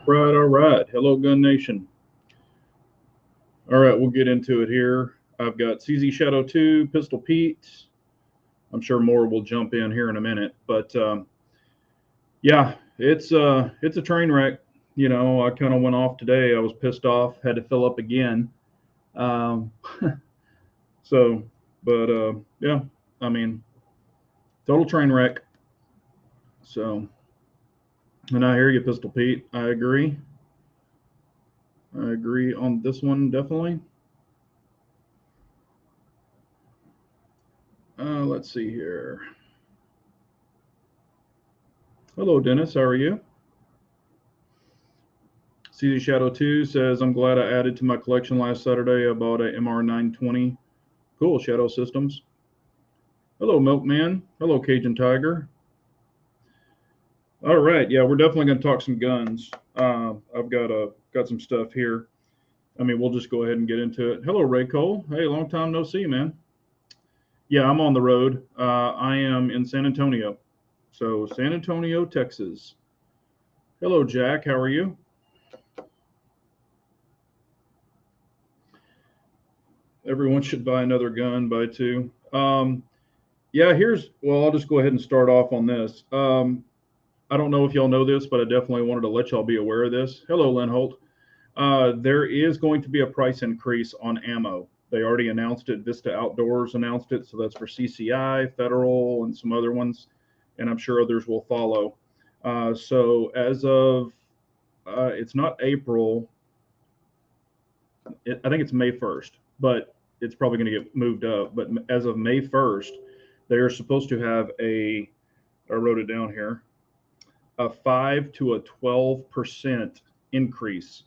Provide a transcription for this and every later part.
Right, all right. Hello, Gun Nation. All right, we'll get into it here. I've got CZ Shadow 2, Pistol Pete. I'm sure more will jump in here in a minute, but yeah, it's a train wreck. I kind of went off today. I was pissed off, had to fill up again. Um, so, but yeah, I mean, total train wreck. So, and I hear you, Pistol Pete. I agree. I agree on this one definitely. Let's see here. Hello, Dennis. How are you? CZ Shadow 2 says, I'm glad I added to my collection last Saturday. I bought a MR920. Cool, Shadow Systems. Hello, Milkman. Hello, Cajun Tiger. All right, yeah, we're definitely going to talk some guns. I've got some stuff here. I mean, we'll just go ahead and get into it. Hello, Ray Cole. Hey, long time no see, man. Yeah, I'm on the road. I am in San Antonio. So, San Antonio, Texas. Hello, Jack. How are you? Everyone should buy another gun, buy two. Yeah, well, I'll just go ahead and start off on this. I don't know if y'all know this, but I definitely wanted to let y'all be aware of this. Hello, Lynn Holt. There is going to be a price increase on ammo. They already announced it. Vista Outdoors announced it. So that's for CCI, Federal, and some other ones. And I'm sure others will follow. So as of, it's not April. I think it's May 1st, but it's probably going to get moved up. But as of May 1st, they are supposed to have I wrote it down here, a 5 to a 12% increase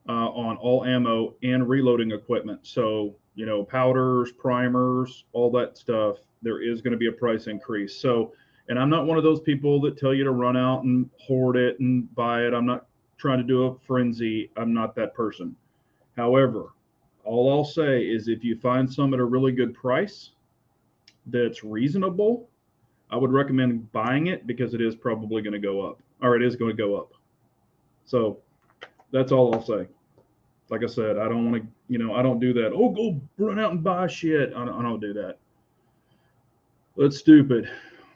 on all ammo and reloading equipment. So, powders, primers, all that stuff, there is going to be a price increase. So, and I'm not one of those people that tell you to run out and hoard it and buy it. I'm not trying to do a frenzy. I'm not that person. However, all I'll say is if you find some at a really good price that's reasonable, I would recommend buying it because it is probably going to go up, or it is going to go up. So that's all I'll say. Like I said, I don't want to, I don't do that. Oh, go run out and buy shit. I don't do that. That's stupid.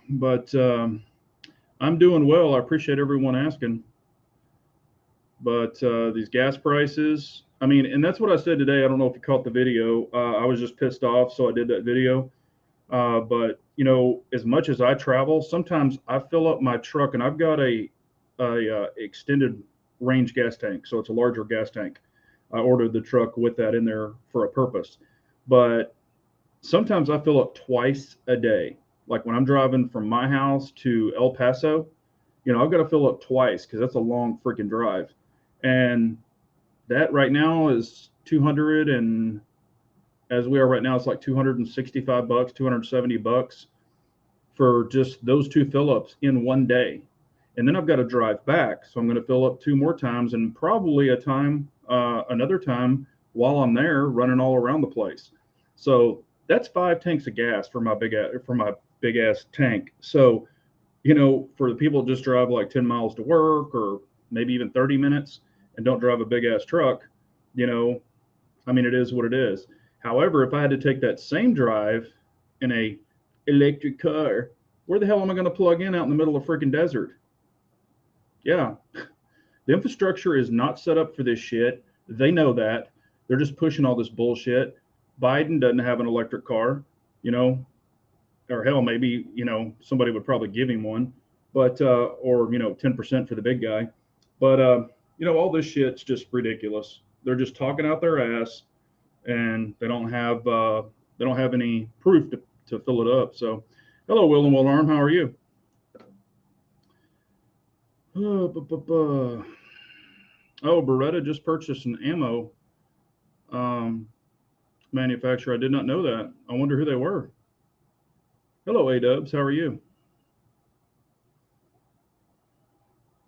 But I'm doing well. I appreciate everyone asking. But these gas prices, I mean, and that's what I said today. I don't know if you caught the video. I was just pissed off, so I did that video. But as much as I travel, sometimes I fill up my truck, and I've got a extended range gas tank, so it's a larger gas tank. I ordered the truck with that in there for a purpose. But sometimes I fill up twice a day. Like when I'm driving from my house to El Paso, I've got to fill up twice because that's a long freaking drive. And that right now is 200, and as we are right now, it's like 265 bucks, 270 bucks for just those two fill ups in one day. And then I've got to drive back. So I'm going to fill up two more times and probably another time while I'm there running all around the place. So that's 5 tanks of gas for my big ass tank. So, for the people that just drive like 10 miles to work or maybe even 30 minutes and don't drive a big ass truck, I mean, it is what it is. However, if I had to take that same drive in a electric car, where the hell am I going to plug in out in the middle of freaking desert? Yeah, the infrastructure is not set up for this shit. They know that. They're just pushing all this bullshit. Biden doesn't have an electric car, you know, or hell, maybe, somebody would probably give him one, but, or, 10% for the big guy. But, all this shit's just ridiculous. They're just talking out their ass and they don't have any proof to fill it up. So, hello, Will and Will Arm. How are you? Oh, Beretta just purchased an ammo um, manufacturer. I did not know that. I wonder who they were. Hello, A Dubs. How are you?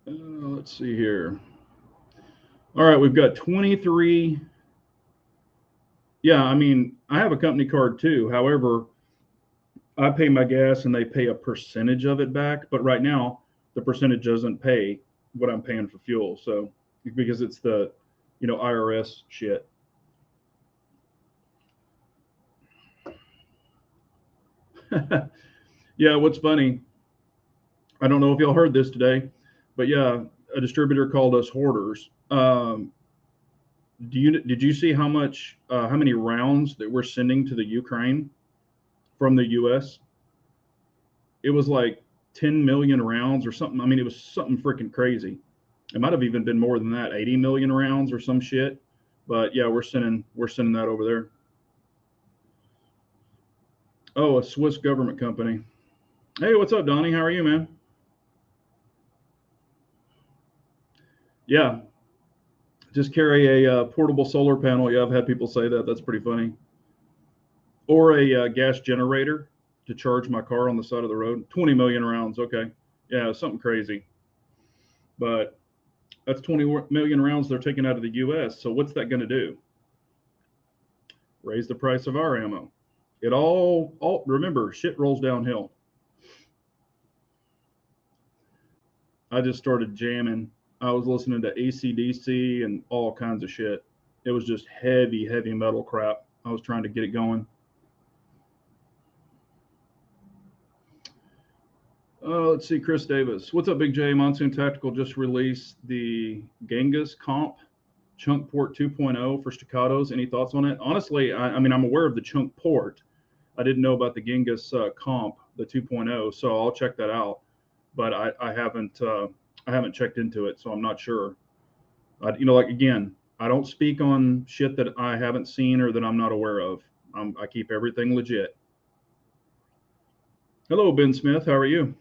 Let's see here. All right, we've got 23. Yeah, I mean, I have a company card too. However, I pay my gas and they pay a percentage of it back. But right now, the percentage doesn't pay. what I'm paying for fuel. So because it's the, IRS shit. Yeah, what's funny, I don't know if y'all heard this today, but yeah, a distributor called us hoarders. Did you see how many rounds that we're sending to the Ukraine from the U.S.? It was like 10 million rounds or something. I mean, it was something freaking crazy. It might have even been more than that, 80 million rounds or some shit. But yeah, we're sending that over there. Oh, a Swiss government company. Hey, what's up, Donnie? How are you, man? Yeah, just carry a portable solar panel. Yeah, I've had people say that. That's pretty funny. Or a gas generator to charge my car on the side of the road. 20 million rounds. Okay. Yeah, something crazy. But that's 20 million rounds they're taking out of the U.S. So what's that going to do? Raise the price of our ammo. It all remember, shit rolls downhill. I just started jamming. I was listening to AC/DC and all kinds of shit. It was just heavy, heavy metal crap. I was trying to get it going. Let's see, Chris Davis. What's up, Big J? Monsoon Tactical just released the Genghis Comp Chunk Port 2.0 for staccatos. Any thoughts on it? Honestly, I mean, I'm aware of the Chunk Port. I didn't know about the Genghis Comp, the 2.0, so I'll check that out. But I haven't checked into it, so I'm not sure. Like again, I don't speak on shit that I haven't seen or that I'm not aware of. I keep everything legit. Hello, Ben Smith. How are you?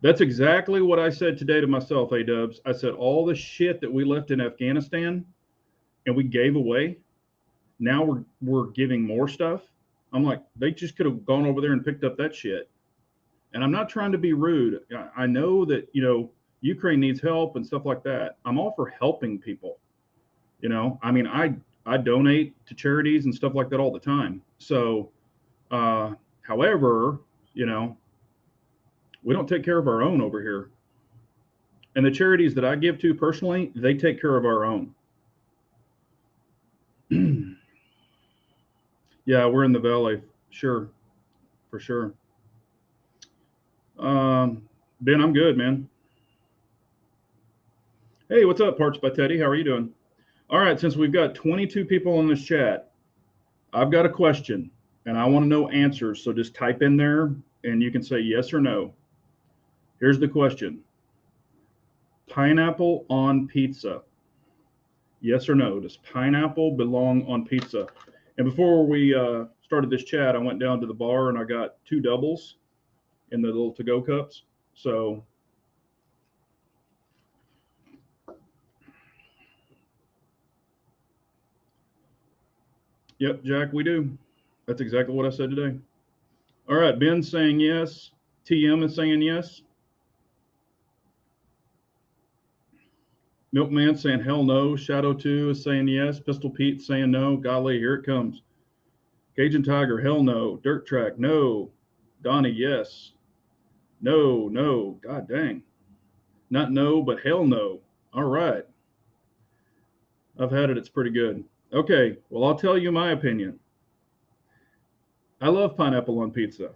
That's exactly what I said today to myself, A-Dubs. I said all the shit that we left in Afghanistan and we gave away, now we're giving more stuff. I'm like, they just could have gone over there and picked up that shit. And I'm not trying to be rude. I know that, Ukraine needs help and stuff like that. I'm all for helping people. I mean, I donate to charities and stuff like that all the time. So, however, we don't take care of our own over here. And the charities that I give to personally, they take care of our own. Yeah, we're in the valley. Sure, for sure. Ben, I'm good, man. Hey, what's up, Parts by Teddy? How are you doing? All right, since we've got 22 people in this chat, I've got a question and I want to know answers. So just type in there and you can say yes or no. Here's the question: pineapple on pizza. Yes or no? Does pineapple belong on pizza? And before we started this chat, I went down to the bar and I got 2 doubles in the little to-go cups. So, yep, Jack, we do. That's exactly what I said today. All right, Ben's saying yes. TM is saying yes. Milkman saying hell no. Shadow 2 is saying yes. Pistol Pete saying no. Golly, here it comes. Cajun Tiger, hell no. Dirt Track, no. Donnie, yes. No, no. God dang. Not no, but hell no. All right. I've had it. It's pretty good. Okay. Well, I'll tell you my opinion. I love pineapple on pizza,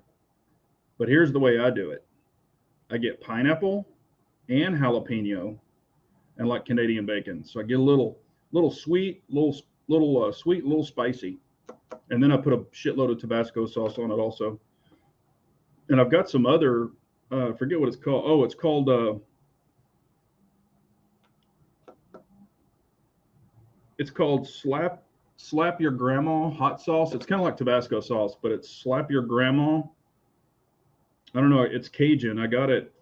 but here's the way I do it. I get pineapple and jalapeno and like Canadian bacon. So I get a little sweet, little sweet, little spicy. And then I put a shitload of Tabasco sauce on it also. And I've got some other, forget what it's called. Oh, it's called slap your grandma hot sauce. It's kind of like Tabasco sauce, but it's slap your grandma. I don't know. It's Cajun. I got it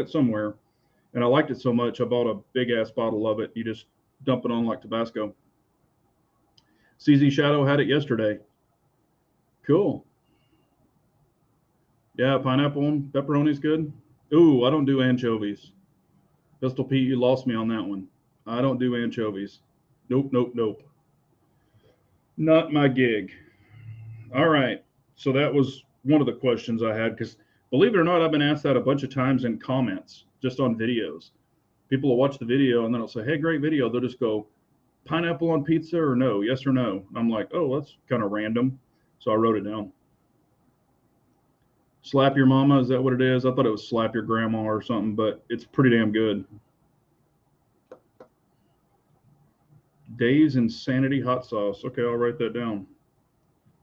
somewhere, and I liked it so much I bought a big ass bottle of it. You just dump it on like Tabasco. CZ Shadow had it yesterday. Cool. Yeah, pineapple and pepperoni's good. Ooh, I don't do anchovies. Pistol Pete, you lost me on that one. I don't do anchovies. Nope, nope, nope. Not my gig. All right. So that was one of the questions I had because Believe it or not, I've been asked that a bunch of times in comments, just on videos. People will watch the video and then they'll say, "Hey, great video." They'll just go, "Pineapple on pizza or no? Yes or no?" I'm like, "Oh, that's kind of random." So I wrote it down. Slap your mama, is that what it is? I thought it was slap your grandma or something, but it's pretty damn good. Dave's Insanity Hot Sauce. Okay, I'll write that down.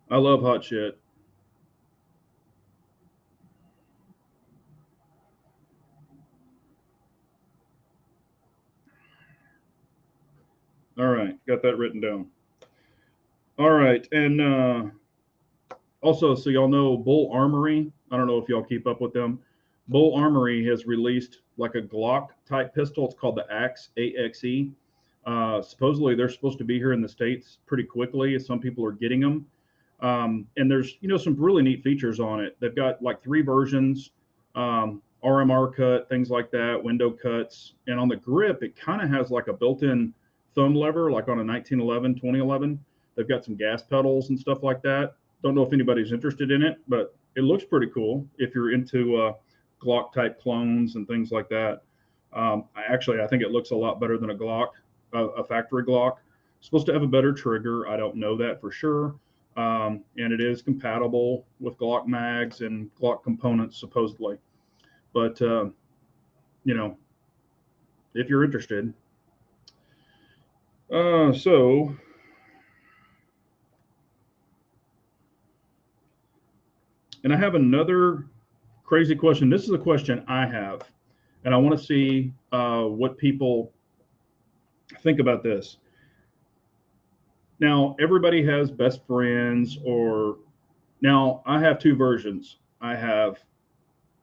I love hot shit. All right, got that written down. All right, and also, so y'all know Bull Armory. I don't know if y'all keep up with them. Bull Armory has released like a Glock type pistol. It's called the Axe, AXE. Supposedly, they're supposed to be here in the States pretty quickly. Some people are getting them. And there's, some really neat features on it. They've got like 3 versions, RMR cut, things like that, window cuts. And on the grip, it kind of has like a built-in thumb lever, like on a 1911, 2011. They've got some gas pedals and stuff like that. Don't know if anybody's interested in it, but it looks pretty cool if you're into Glock type clones and things like that. I think it looks a lot better than a Glock, a factory Glock. It's supposed to have a better trigger. I don't know that for sure. And it is compatible with Glock mags and Glock components, supposedly. But, if you're interested. So, and I have another crazy question. This is a question I have, and I want to see what people think about this. Now, everybody has best friends, or now I have 2 versions. I have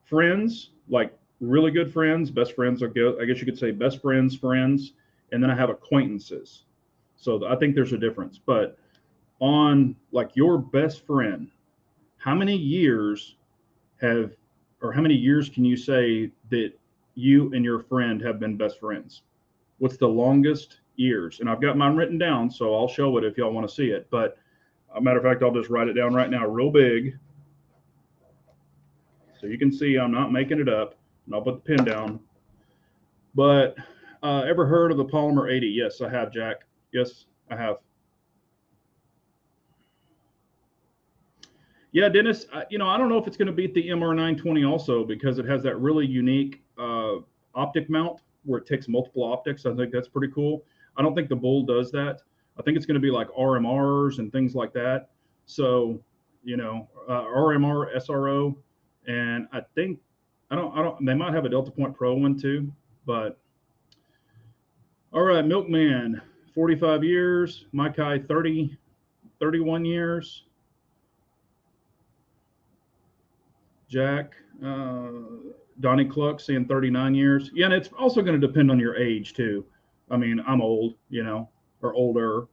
friends, like really good friends, best friends, I guess you could say best friends, friends, and then I have acquaintances. So I think there's a difference. But on like your best friend, how many years have, or how many years can you say that you and your friend have been best friends? What's the longest years? And I've got mine written down, so I'll show it if y'all want to see it. But a matter of fact, I'll just write it down right now, real big, so you can see I'm not making it up. And I'll put the pen down. But ever heard of the Polymer 80? Yes, I have, Jack. Yes, I have. Yeah, Dennis, I don't know if it's going to beat the MR920 also, because it has that really unique optic mount where it takes multiple optics. I think that's pretty cool. I don't think the Bull does that. I think it's going to be like RMRs and things like that. So, RMR, SRO, and I don't. They might have a Delta Point Pro one too, but all right, Milkman, 45 years, Maikai 31 years, Jack, Donnie Cluck saying 39 years. Yeah, and it's also going to depend on your age too. I mean, I'm old, or older.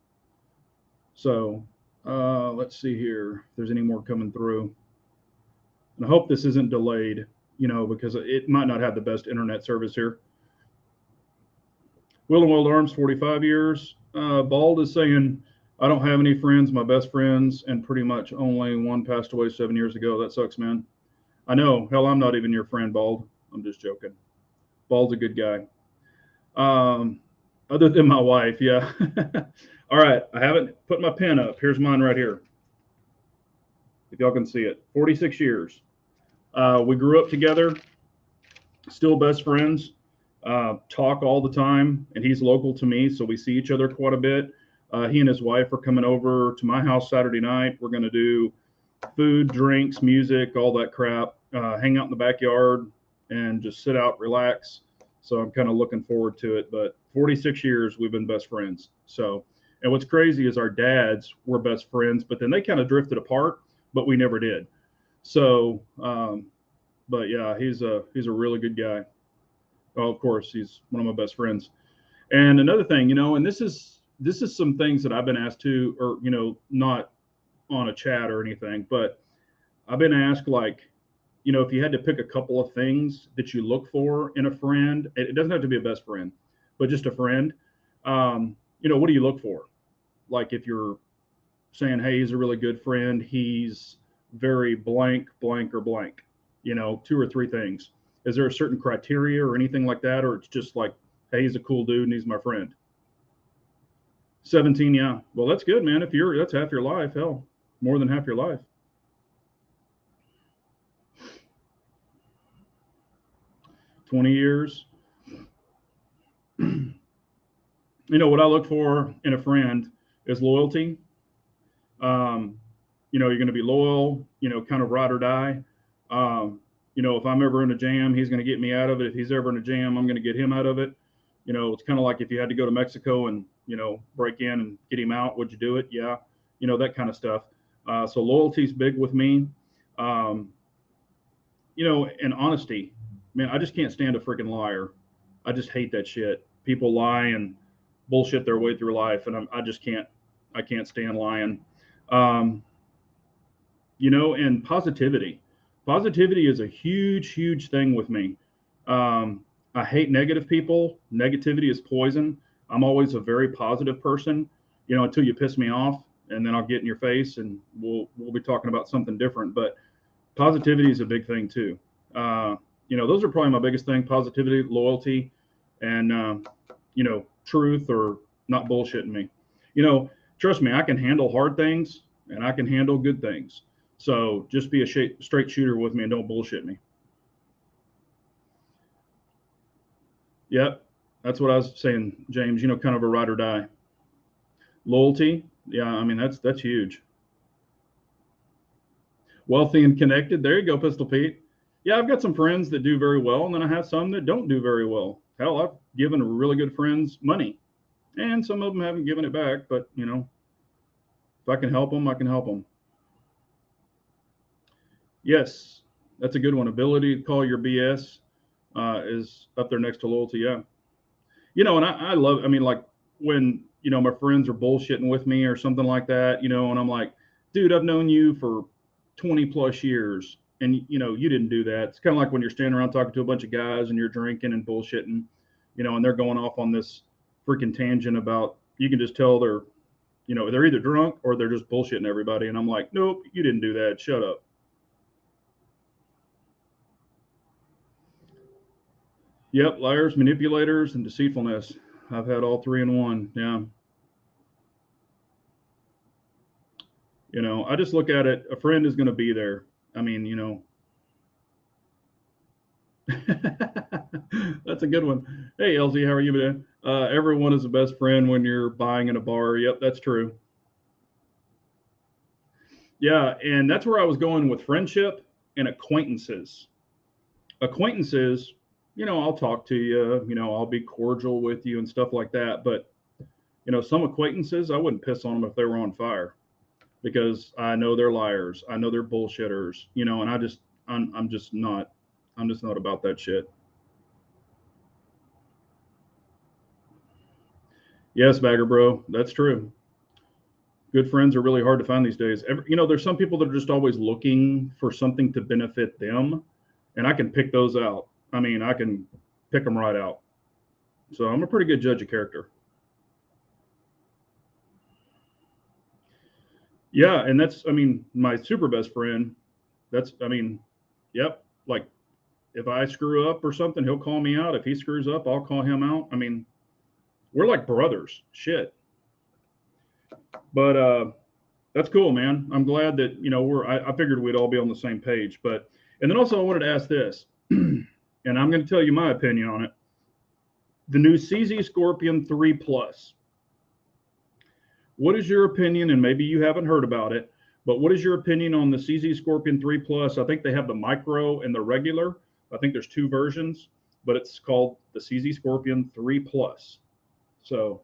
So let's see here if there's any more coming through. And I hope this isn't delayed, because it might not have the best internet service here. Will and World Arms, 45 years. Bald is saying, I don't have any friends, my best friends, and pretty much only one passed away 7 years ago. That sucks, man. I know. Hell, I'm not even your friend, Bald. I'm just joking. Bald's a good guy. Other than my wife, yeah. All right. I haven't put my pen up. Here's mine right here. If y'all can see it. 46 years. We grew up together, still best friends, talk all the time, and he's local to me, so we see each other quite a bit. He and his wife are coming over to my house Saturday night. We're going to do food, drinks, music, all that crap, hang out in the backyard and just sit out, relax. So I'm kind of looking forward to it. But 46 years we've been best friends. So, and what's crazy is our dads were best friends, but then they kind of drifted apart, but we never did. So, but yeah, he's a really good guy. Oh, of course, he's one of my best friends. And another thing, and this is some things that I've been asked to, or not on a chat or anything, but I've been asked, like, if you had to pick a couple of things that you look for in a friend, it doesn't have to be a best friend, but just a friend. What do you look for? Like, if you're saying, hey, he's a really good friend, he's very blank, blank, or blank. You know, 2 or 3 things. Is there a certain criteria or anything like that, or it's just like, hey, he's a cool dude and he's my friend? 17, yeah. Well, that's good, man. If you're that's half your life, hell, more than half your life. 20 years. You know what I look for in a friend is loyalty. Um, you know, you're going to be loyal. You know, kind of ride or die. You know, if I'm ever in a jam, he's going to get me out of it. If he's ever in a jam, I'm going to get him out of it. You know, it's kind of like if you had to go to Mexico and, you know, break in and get him out, would you do it? Yeah. You know, that kind of stuff. So loyalty's big with me. Um, you know, and honesty. Man, I just can't stand a freaking liar. I just hate that shit. People lie and bullshit their way through life, and I just can't. I can't stand lying. Um, you know, and positivity. Positivity is a huge, huge thing with me. I hate negative people. Negativity is poison. I'm always a very positive person, you know, until you piss me off, and then I'll get in your face, and we'll be talking about something different. But positivity is a big thing too. You know, those are probably my biggest thing: positivity, loyalty, and you know, truth or not bullshitting me. You know, trust me, I can handle hard things and I can handle good things. So just be a straight shooter with me and don't bullshit me. Yep, that's what I was saying, James. You know, kind of a ride or die. Loyalty, yeah, I mean that's huge. Wealthy and connected. There you go, Pistol Pete. Yeah, I've got some friends that do very well, and then I have some that don't do very well. Hell, I've given really good friends money, and some of them haven't given it back. But you know, if I can help them, I can help them. Yes, that's a good one. Ability to call your BS is up there next to loyalty. Yeah, you know, and I love. I mean, like when you know my friends are bullshitting with me or something like that, you know, and I'm like, dude, I've known you for 20 plus years, and you know, you didn't do that. It's kind of like when you're standing around talking to a bunch of guys and you're drinking and bullshitting, you know, and they're going off on this freaking tangent about. You can just tell they're, you know, they're either drunk or they're just bullshitting everybody, and I'm like, nope, you didn't do that. Shut up. Yep, liars, manipulators, and deceitfulness. I've had all three in one. Yeah. You know, I just look at it, a friend is going to be there. I mean, you know, that's a good one. Hey, LZ, how are you today? Everyone is a best friend when you're buying in a bar. Yep, that's true. Yeah, and that's where I was going with friendship and acquaintances. Acquaintances, you know, I'll talk to you, you know, I'll be cordial with you and stuff like that. But, you know, some acquaintances, I wouldn't piss on them if they were on fire because I know they're liars. I know they're bullshitters, you know, and I'm just not, I'm just not about that shit. Yes, Bagger Bro, that's true. Good friends are really hard to find these days. You know, there's some people that are just always looking for something to benefit them, and I can pick those out. I mean, I can pick them right out. So I'm a pretty good judge of character. Yeah, and that's, I mean, my super best friend. That's, I mean, yep. Like if I screw up or something, he'll call me out. If he screws up, I'll call him out. I mean, we're like brothers. Shit. But that's cool, man. I'm glad that you know I figured we'd all be on the same page. But and then also I wanted to ask this, and I'm going to tell you my opinion on it. The new CZ Scorpion 3 Plus. What is your opinion? And maybe you haven't heard about it, but what is your opinion on the CZ Scorpion 3 Plus? I think they have the micro and the regular. I think there's two versions, but it's called the CZ Scorpion 3 Plus. So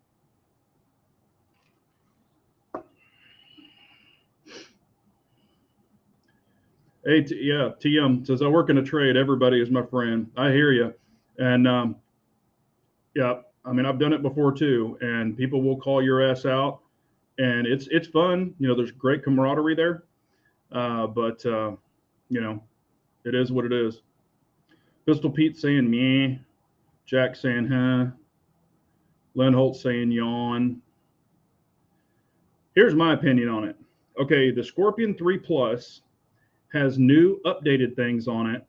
hey, yeah, TM says I work in a trade. Everybody is my friend. I hear you, and yeah, I mean I've done it before too, and people will call your ass out, and it's fun. You know, there's great camaraderie there, but you know, it is what it is. Pistol Pete saying meh, Jack saying huh, Len Holt saying yawn. Here's my opinion on it. Okay, the Scorpion 3 Plus has new updated things on it,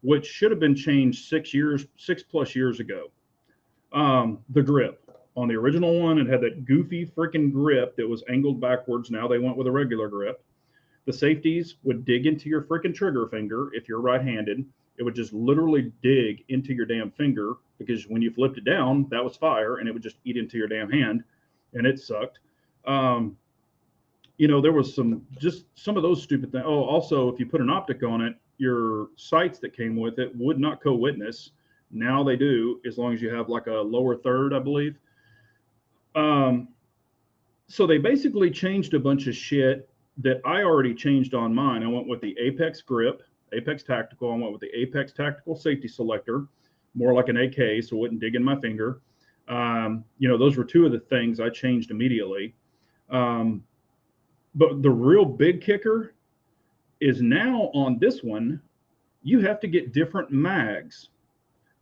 which should have been changed 6+ years ago. The grip on the original one, it had that goofy freaking grip that was angled backwards. Now they went with a regular grip. The safeties would dig into your freaking trigger finger. If you're right-handed, it would just literally dig into your damn finger, because when you flipped it down, that was fire, and it would just eat into your damn hand, and it sucked. There was some of those stupid things. Oh, also, if you put an optic on it, your sights that came with it would not co-witness. Now they do, as long as you have like a lower third, I believe. So they basically changed a bunch of shit that I already changed on mine. I went with the Apex grip, Apex Tactical. I went with the Apex Tactical safety selector, more like an AK, so it wouldn't dig in my finger. Those were two of the things I changed immediately. But the real big kicker is now on this one, you have to get different mags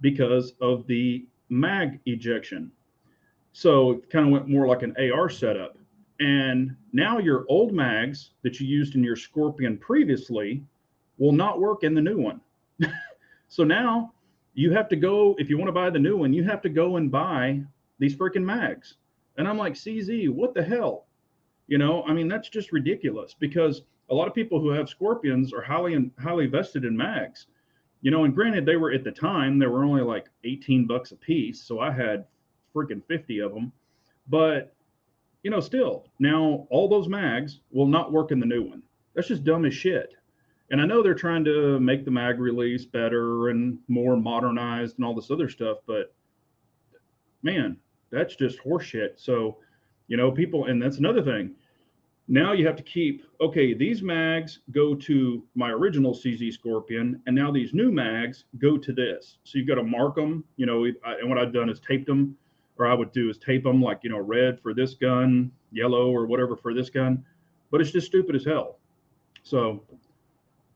because of the mag ejection. So it kind of went more like an AR setup. And now your old mags that you used in your Scorpion previously will not work in the new one. So now you have to go, if you want to buy the new one, you have to go and buy these freaking mags. And I'm like, CZ, what the hell? That's just ridiculous, because a lot of people who have Scorpions are highly vested in mags. And granted, they were, at the time, they were only like $18 a piece. So I had freaking 50 of them. But, still, now all those mags will not work in the new one. That's just dumb as shit. And I know they're trying to make the mag release better and more modernized and all this other stuff, but man, that's just horseshit. So, people, and that's another thing. Now you have to keep, okay, these mags go to my original CZ Scorpion, and now these new mags go to this. So you've got to mark them, and what I've done is taped them, or I would do is tape them like, red for this gun, yellow or whatever for this gun. But it's just stupid as hell. So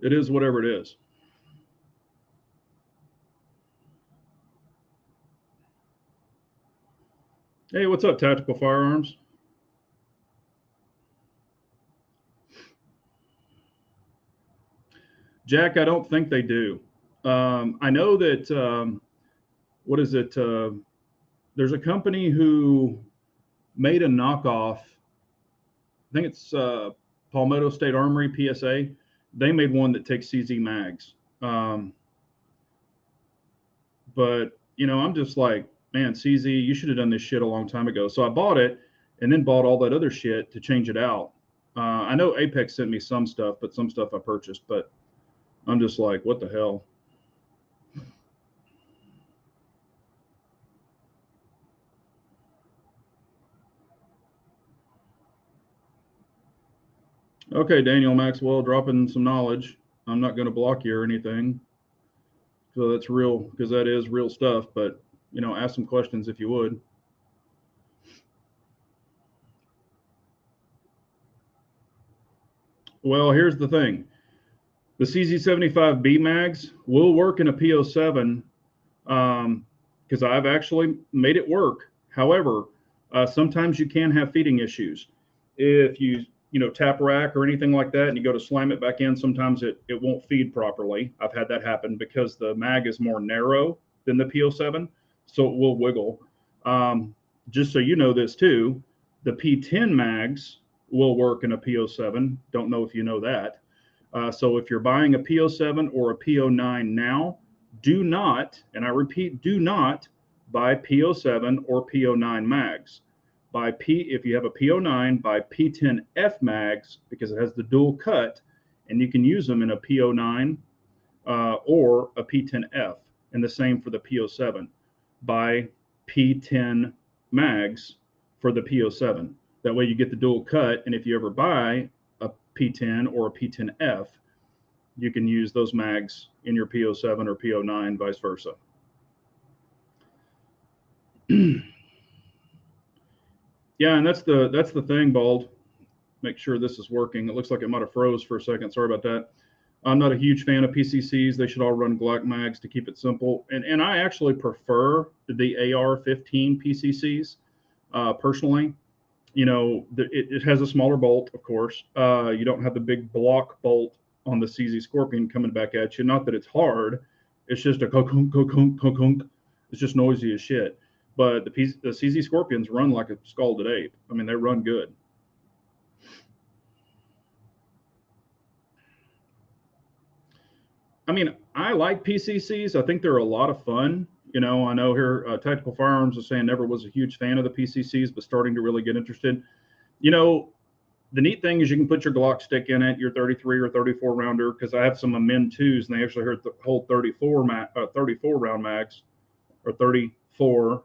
it is whatever it is. Hey, what's up, Tactical Firearms? Jack, I don't think they do. I know that, what is it? There's a company who made a knockoff. I think it's Palmetto State Armory, PSA. They made one that takes CZ mags. But, I'm just like, man, CZ, you should have done this shit a long time ago. So I bought it and then bought all that other shit to change it out. I know Apex sent me some stuff, but some stuff I purchased. But I'm just like, what the hell? Okay, Daniel Maxwell, dropping some knowledge. I'm not going to block you or anything. So that's real, because that is real stuff. But, ask some questions if you would. Well, here's the thing. The CZ75B mags will work in a PO7, because I've actually made it work. However, sometimes you can have feeding issues. If you tap rack or anything like that and you go to slam it back in, sometimes it won't feed properly. I've had that happen because the mag is more narrow than the PO7, so it will wiggle. Just so you know this too, the P10 mags will work in a PO7. Don't know if you know that. So if you're buying a PO7 or a PO9 now, do not, and I repeat, do not buy PO7 or PO9 mags. If you have a PO9, buy P10F mags, because it has the dual cut, and you can use them in a PO9 or a P10F, and the same for the PO7. Buy P10 mags for the PO7. That way you get the dual cut, and if you ever buy a P10 or a P10F, you can use those mags in your PO7 or PO9, vice versa. Yeah, and that's the thing, Bald. Make sure this is working. It looks like it might have froze for a second. Sorry about that. I'm not a huge fan of PCCs. They should all run Glock mags to keep it simple. And I actually prefer the AR-15 PCCs personally. It has a smaller bolt, of course. You don't have the big block bolt on the CZ Scorpion coming back at you. Not that it's hard, it's just a kunk, kunk, kunk, kunk, kunk. It's just noisy as shit. But the CZ Scorpions run like a scalded ape. I mean, they run good. I mean, I like PCCs. I think they're a lot of fun. You know, I know here Tactical Firearms is saying never was a huge fan of the PCCs, but starting to really get interested. You know, the neat thing is you can put your Glock stick in it, your 33 or 34 rounder, because I have some Amend 2s and they actually hold 34 round mags or 34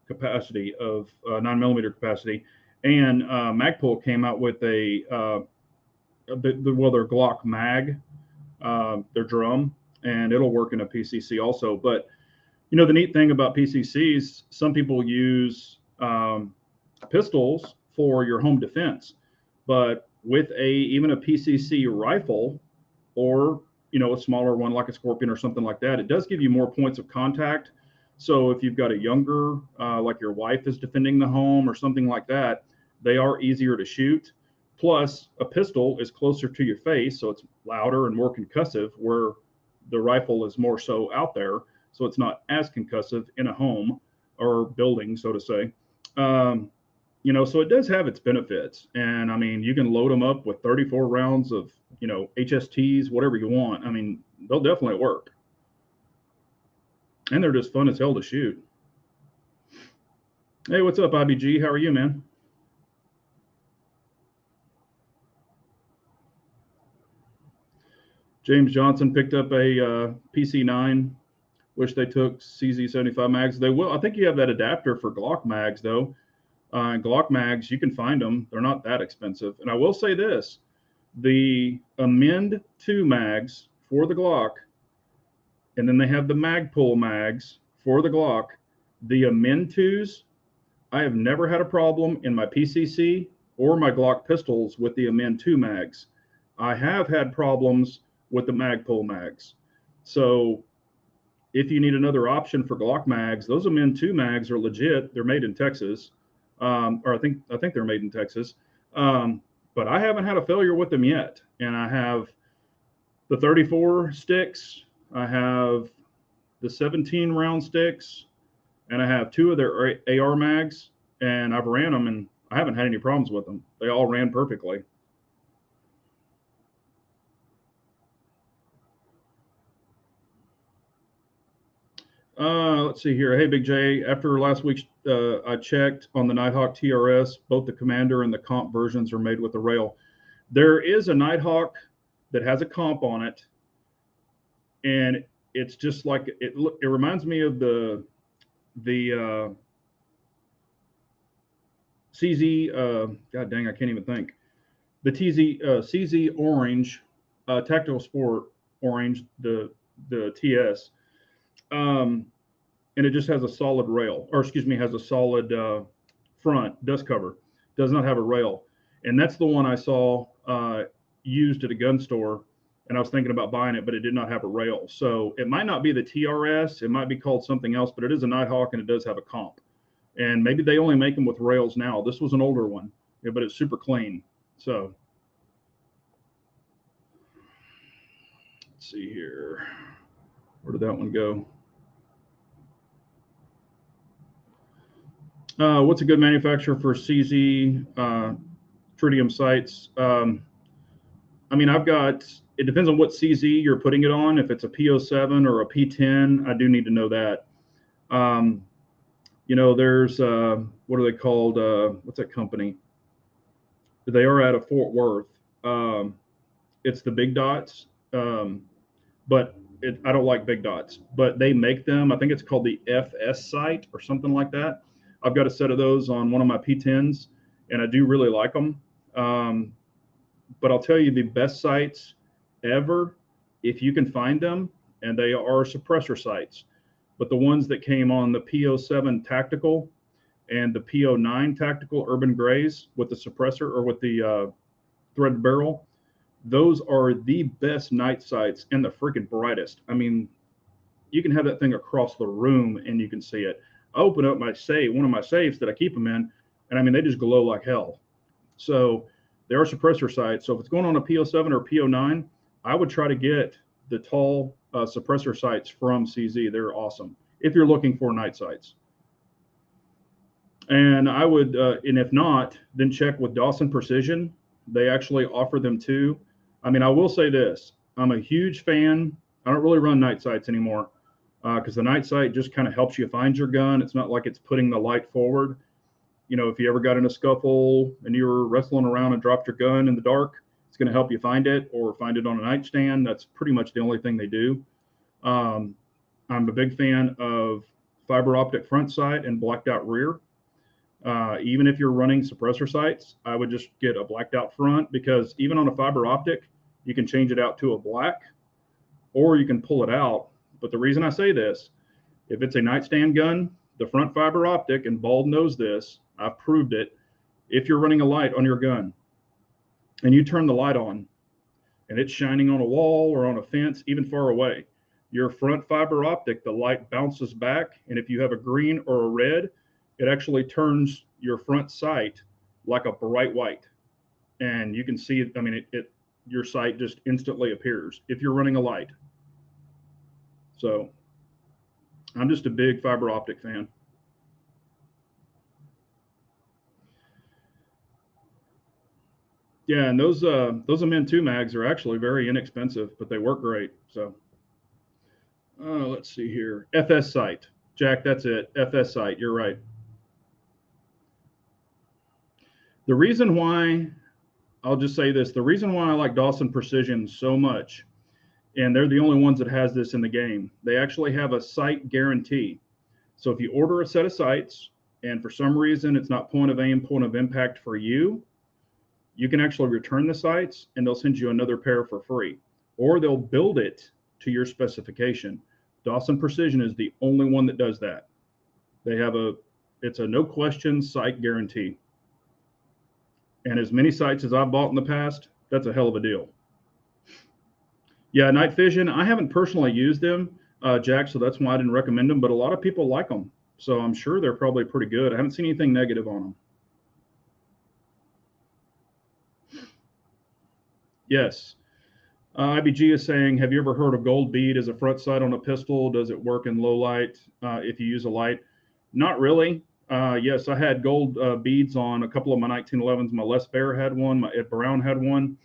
capacity of 9mm capacity. And Magpul came out with their Glock mag, their drum, and it'll work in a PCC also. But you know, the neat thing about PCCs, some people use pistols for your home defense, but with even a PCC rifle, or you know, a smaller one like a Scorpion or something like that, it does give you more points of contact. So if you've got a younger, like your wife is defending the home or something like that, they are easier to shoot. Plus, a pistol is closer to your face, so it's louder and more concussive, where the rifle is more so out there, so it's not as concussive in a home or building, so to say. You know, so it does have its benefits. And I mean, you can load them up with 34 rounds of, you know, HSTs, whatever you want. I mean, they'll definitely work. And they're just fun as hell to shoot. Hey, what's up, IBG? How are you, man? James Johnson picked up a PC9. Wish they took CZ75 mags. They will. I think you have that adapter for Glock mags, though. Glock mags, you can find them. They're not that expensive. And I will say this, the Amend 2 mags for the Glock, and then they have the Magpul mags for the Glock. The Amend 2s, I have never had a problem in my PCC or my Glock pistols with the Amend 2 mags. I have had problems with the Magpul mags. So if you need another option for Glock mags, those Amend 2 mags are legit. They're made in Texas. Or I think they're made in Texas, but I haven't had a failure with them yet. And I have the 34 sticks, I have the 17 round sticks, and I have 2 of their AR mags, and I've ran them, and I haven't had any problems with them. They all ran perfectly. Let's see here. Hey, Big J. After last week, I checked on the Nighthawk TRS. Both the Commander and the comp versions are made with a rail. There is a Nighthawk that has a comp on it, and it's just like it. It reminds me of the CZ. God dang, I can't even think. The CZ Orange, Tactical Sport Orange, the TS. And it just has a solid rail, or excuse me, has a solid front dust cover. Does not have a rail, and that's the one I saw used at a gun store, and I was thinking about buying it, but it did not have a rail. So it might not be the TRS, it might be called something else, but it is a Nighthawk and it does have a comp. And maybe they only make them with rails now. This was an older one, but it's super clean. So let's see here. Where did that one go? What's a good manufacturer for CZ tritium sights? I mean, it depends on what CZ you're putting it on. If it's a P07 or a P10, I do need to know that. You know, there's, what are they called? What's that company? They are out of Fort Worth. It's the Big Dots, but I don't like Big Dots, but they make them. I think it's called the FS sight or something like that. I've got a set of those on one of my P10s, and I do really like them. But I'll tell you the best sights ever, if you can find them, and they are suppressor sights. But the ones that came on the P07 Tactical and the P09 Tactical Urban Grays with the suppressor or with the threaded barrel, those are the best night sights and the freaking brightest. I mean, you can have that thing across the room and you can see it. I open up my safe, one of my safes that I keep them in, and I mean, they just glow like hell. So they are suppressor sights. So if it's going on a P07 or P09, I would try to get the tall suppressor sights from CZ. They're awesome if you're looking for night sights. And I would, and if not, then check with Dawson Precision. They actually offer them too. I mean, I will say this: I'm a huge fan. I don't really run night sights anymore because the night sight just kind of helps you find your gun. It's not like it's putting the light forward. You know, if you ever got in a scuffle and you were wrestling around and dropped your gun in the dark, it's going to help you find it or find it on a nightstand. That's pretty much the only thing they do. I'm a big fan of fiber optic front sight and blacked out rear. Even if you're running suppressor sights, I would just get a blacked out front because even on a fiber optic, you can change it out to a black or you can pull it out. But the reason I say this, if it's a nightstand gun, the front fiber optic, and Bald knows this, I've proved it. If you're running a light on your gun and you turn the light on and it's shining on a wall or on a fence, even far away, your front fiber optic, the light bounces back. And if you have a green or a red, it actually turns your front sight like a bright white. And you can see it. I mean, your sight just instantly appears if you're running a light. So I'm just a big fiber optic fan. Yeah, and those Amen2 mags are actually very inexpensive, but they work great. So let's see here. FS sight. Jack, that's it. FS sight. You're right. The reason why, I'll just say this, the reason why I like Dawson Precision so much, and they're the only ones that has this in the game, they actually have a sight guarantee. So if you order a set of sights and for some reason it's not point of aim, point of impact for you, you can actually return the sights and they'll send you another pair for free, or they'll build it to your specification. Dawson Precision is the only one that does that. They have it's a no question sight guarantee. And as many sights as I've bought in the past, that's a hell of a deal. Yeah, night vision, I haven't personally used them, Jack, so that's why I didn't recommend them, but a lot of people like them. So I'm sure they're probably pretty good. I haven't seen anything negative on them. Yes. IBG is saying, have you ever heard of gold bead as a front sight on a pistol? Does it work in low light if you use a light? Not really. Yes, I had gold beads on a couple of my 1911s. My Les Bear had one. My Ed Brown had one,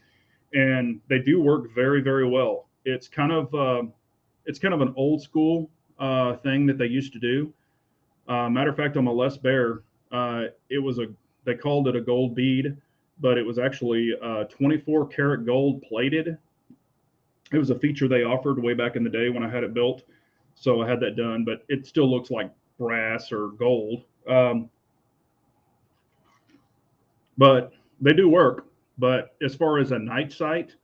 and they do work very, very well. It's kind of an old school thing that they used to do. Matter of fact, on my Les Bear, they called it a gold bead, but it was actually 24 karat gold plated. It was a feature they offered way back in the day when I had it built, so I had that done. But it still looks like brass or gold. But they do work. But as far as a night sight,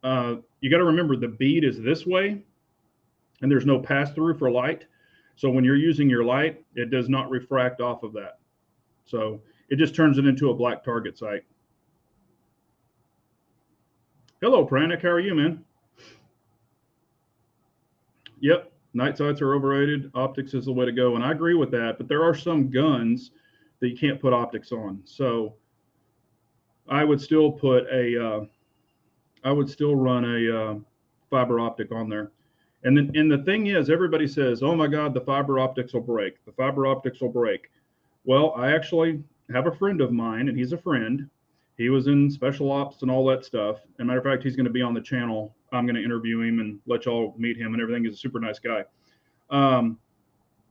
you got to remember the bead is this way, and there's no pass through for light. So when you're using your light, it does not refract off of that. So it just turns it into a black target sight. Hello, Pranik. How are you, man? Yep. Night sights are overrated. Optics is the way to go. And I agree with that. But there are some guns that you can't put optics on. So I would still run a fiber optic on there. And the thing is, everybody says, oh my God, the fiber optics will break. The fiber optics will break. Well, I actually have a friend of mine, and he's a friend. He was in special ops and all that stuff. As a matter of fact, he's going to be on the channel. I'm going to interview him and let y'all meet him and everything. He's a super nice guy.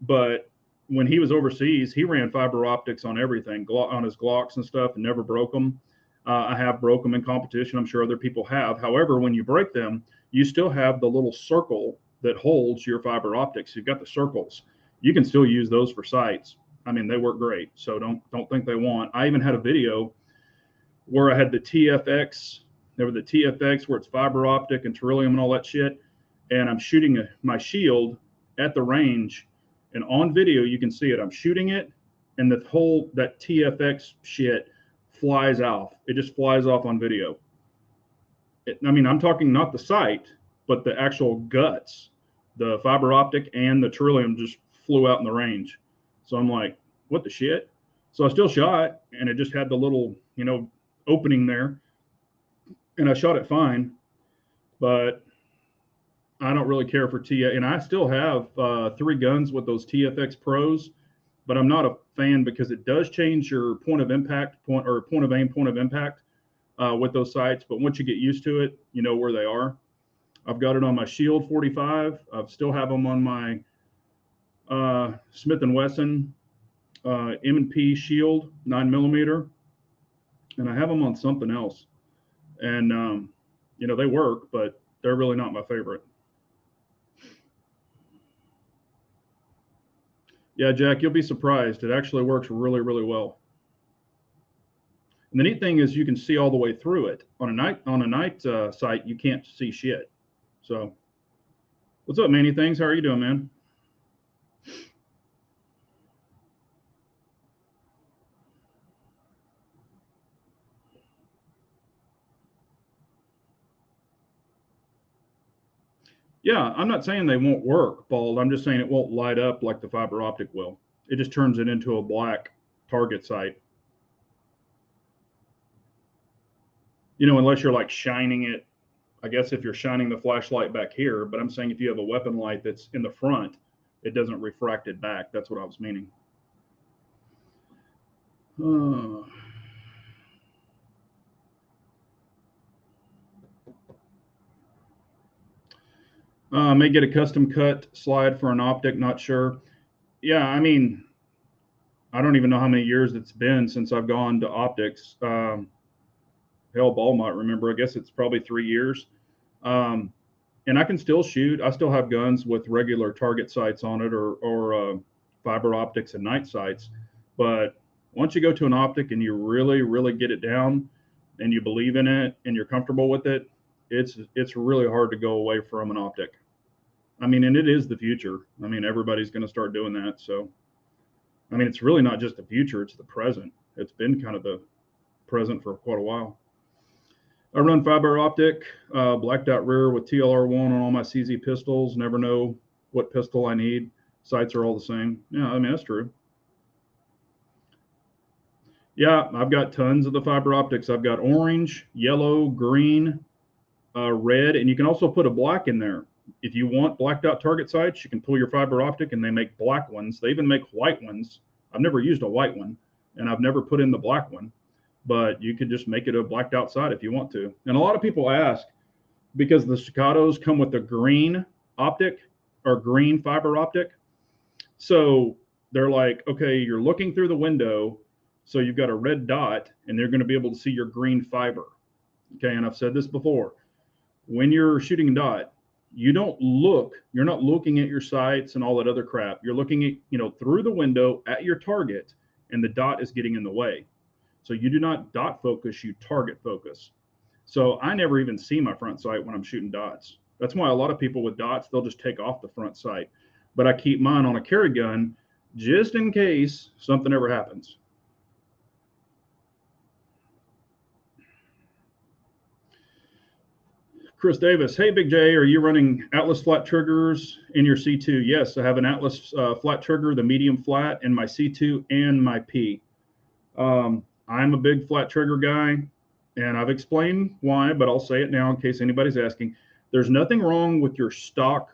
But when he was overseas, he ran fiber optics on everything, on his Glocks and stuff, and never broke them. I have broke them in competition. I'm sure other people have. However, when you break them, you still have the little circle that holds your fiber optics. You've got the circles. You can still use those for sights. I mean, they work great. So don't think they won't. I even had a video where I had the TFX. There were the TFX where it's fiber optic and beryllium and all that shit. And I'm shooting my shield at the range. And on video, you can see it. I'm shooting it, and that TFX shit flies off. It just flies off on video. I'm talking not the sight, but the actual guts. The fiber optic and the beryllium just flew out in the range. So I'm like, what the shit? So I still shot, and it just had the little, opening there, and I shot it fine. but I don't really care for TF. And I still have 3 guns with those TFX Pros, but I'm not a fan because it does change your point of impact, point of aim, point of impact with those sights. But once you get used to it, you know where they are. I've got it on my Shield 45. I still have them on my Smith & Wesson M&P Shield 9mm, and I have them on something else. And you know, they work, but they're really not my favorite. Yeah, Jack, you'll be surprised. It actually works really, really well. And the neat thing is you can see all the way through it. On a night sight, you can't see shit. So, what's up, Manny? Things? How are you doing, man? Yeah, I'm not saying they won't work, Bald. I'm just saying it won't light up like the fiber optic will. It just turns it into a black target sight. You know, unless you're like shining it. I guess if you're shining the flashlight back here, but I'm saying if you have a weapon light that's in the front, it doesn't refract it back. That's what I was meaning. May get a custom cut slide for an optic, not sure. Yeah, I mean, I don't even know how many years it's been since I've gone to optics. Hell, Ball might remember. I guess it's probably 3 years. And I can still shoot. I still have guns with regular target sights on it, or fiber optics and night sights. But once you go to an optic and you really, really get it down, and you believe in it, and you're comfortable with it, it's really hard to go away from an optic. I mean, and it is the future. I mean, everybody's going to start doing that. So, I mean, it's really not just the future; it's the present. It's been kind of the present for quite a while. I run fiber optic, blacked out rear with TLR1 on all my CZ pistols. Never know what pistol I need. Sights are all the same. Yeah, I mean, that's true. Yeah, I've got tons of the fiber optics. I've got orange, yellow, green, red, and you can also put a black in there. If you want blacked out target sights, you can pull your fiber optic and they make black ones. They even make white ones. I've never used a white one, and I've never put in the black one, but you could just make it a blacked out sight if you want to. And a lot of people ask, because the staccatos come with a green optic or green fiber optic. So they're like, okay, you're looking through the window, so you've got a red dot, and they're going to be able to see your green fiber. Okay, and I've said this before. When you're shooting dot, you're not looking at your sights and all that other crap. You're looking at, through the window at your target, and the dot is getting in the way. So you do not dot focus, you target focus. So I never even see my front sight when I'm shooting dots. That's why a lot of people with dots, they'll just take off the front sight. But I keep mine on a carry gun just in case something ever happens. Chris Davis, hey, Big J, are you running Atlas flat triggers in your C2? Yes, I have an Atlas flat trigger, the medium flat, in my C2 and my P. I'm a big flat trigger guy, and I've explained why, but I'll say it now in case anybody's asking. There's nothing wrong with your stock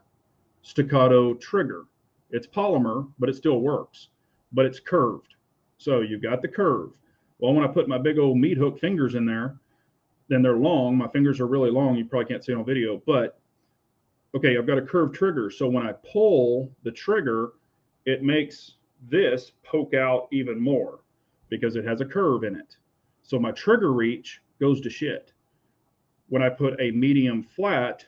staccato trigger. It's polymer, but it still works, but it's curved. So you've got the curve. Well, when I put my big old meat hook fingers in there, then they're long. My fingers are really long. You probably can't see it on video, but okay, I've got a curved trigger. So when I pull the trigger, it makes this poke out even more because it has a curve in it. So my trigger reach goes to shit. When I put a medium flat,